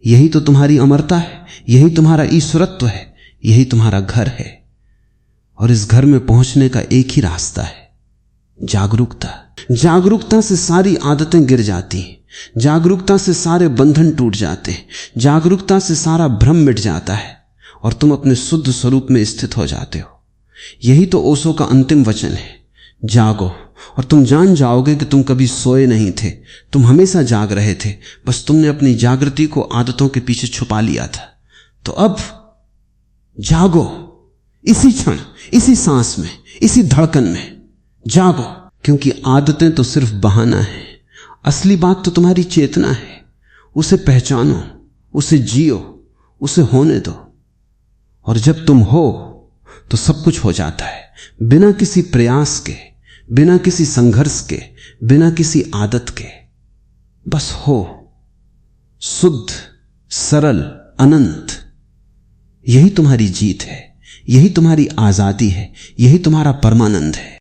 यही तो तुम्हारी अमरता है, यही तुम्हारा ईश्वरत्व है, यही तुम्हारा घर है। और इस घर में पहुंचने का एक ही रास्ता है, जागरूकता। जागरूकता से सारी आदतें गिर जाती हैं, जागरूकता से सारे बंधन टूट जाते हैं, जागरूकता से सारा भ्रम मिट जाता है और तुम अपने शुद्ध स्वरूप में स्थित हो जाते हो। यही तो ओशो का अंतिम वचन है, जागो। और तुम जान जाओगे कि तुम कभी सोए नहीं थे, तुम हमेशा जाग रहे थे, बस तुमने अपनी जागृति को आदतों के पीछे छुपा लिया था। तो अब जागो, इसी क्षण, इसी सांस में, इसी धड़कन में जागो, क्योंकि आदतें तो सिर्फ बहाना है, असली बात तो तुम्हारी चेतना है। उसे पहचानो, उसे जियो, उसे होने दो। और जब तुम हो तो सब कुछ हो जाता है, बिना किसी प्रयास के, बिना किसी संघर्ष के, बिना किसी आदत के। बस हो, शुद्ध, सरल, अनंत। यही तुम्हारी जीत है, यही तुम्हारी आजादी है, यही तुम्हारा परमानंद है।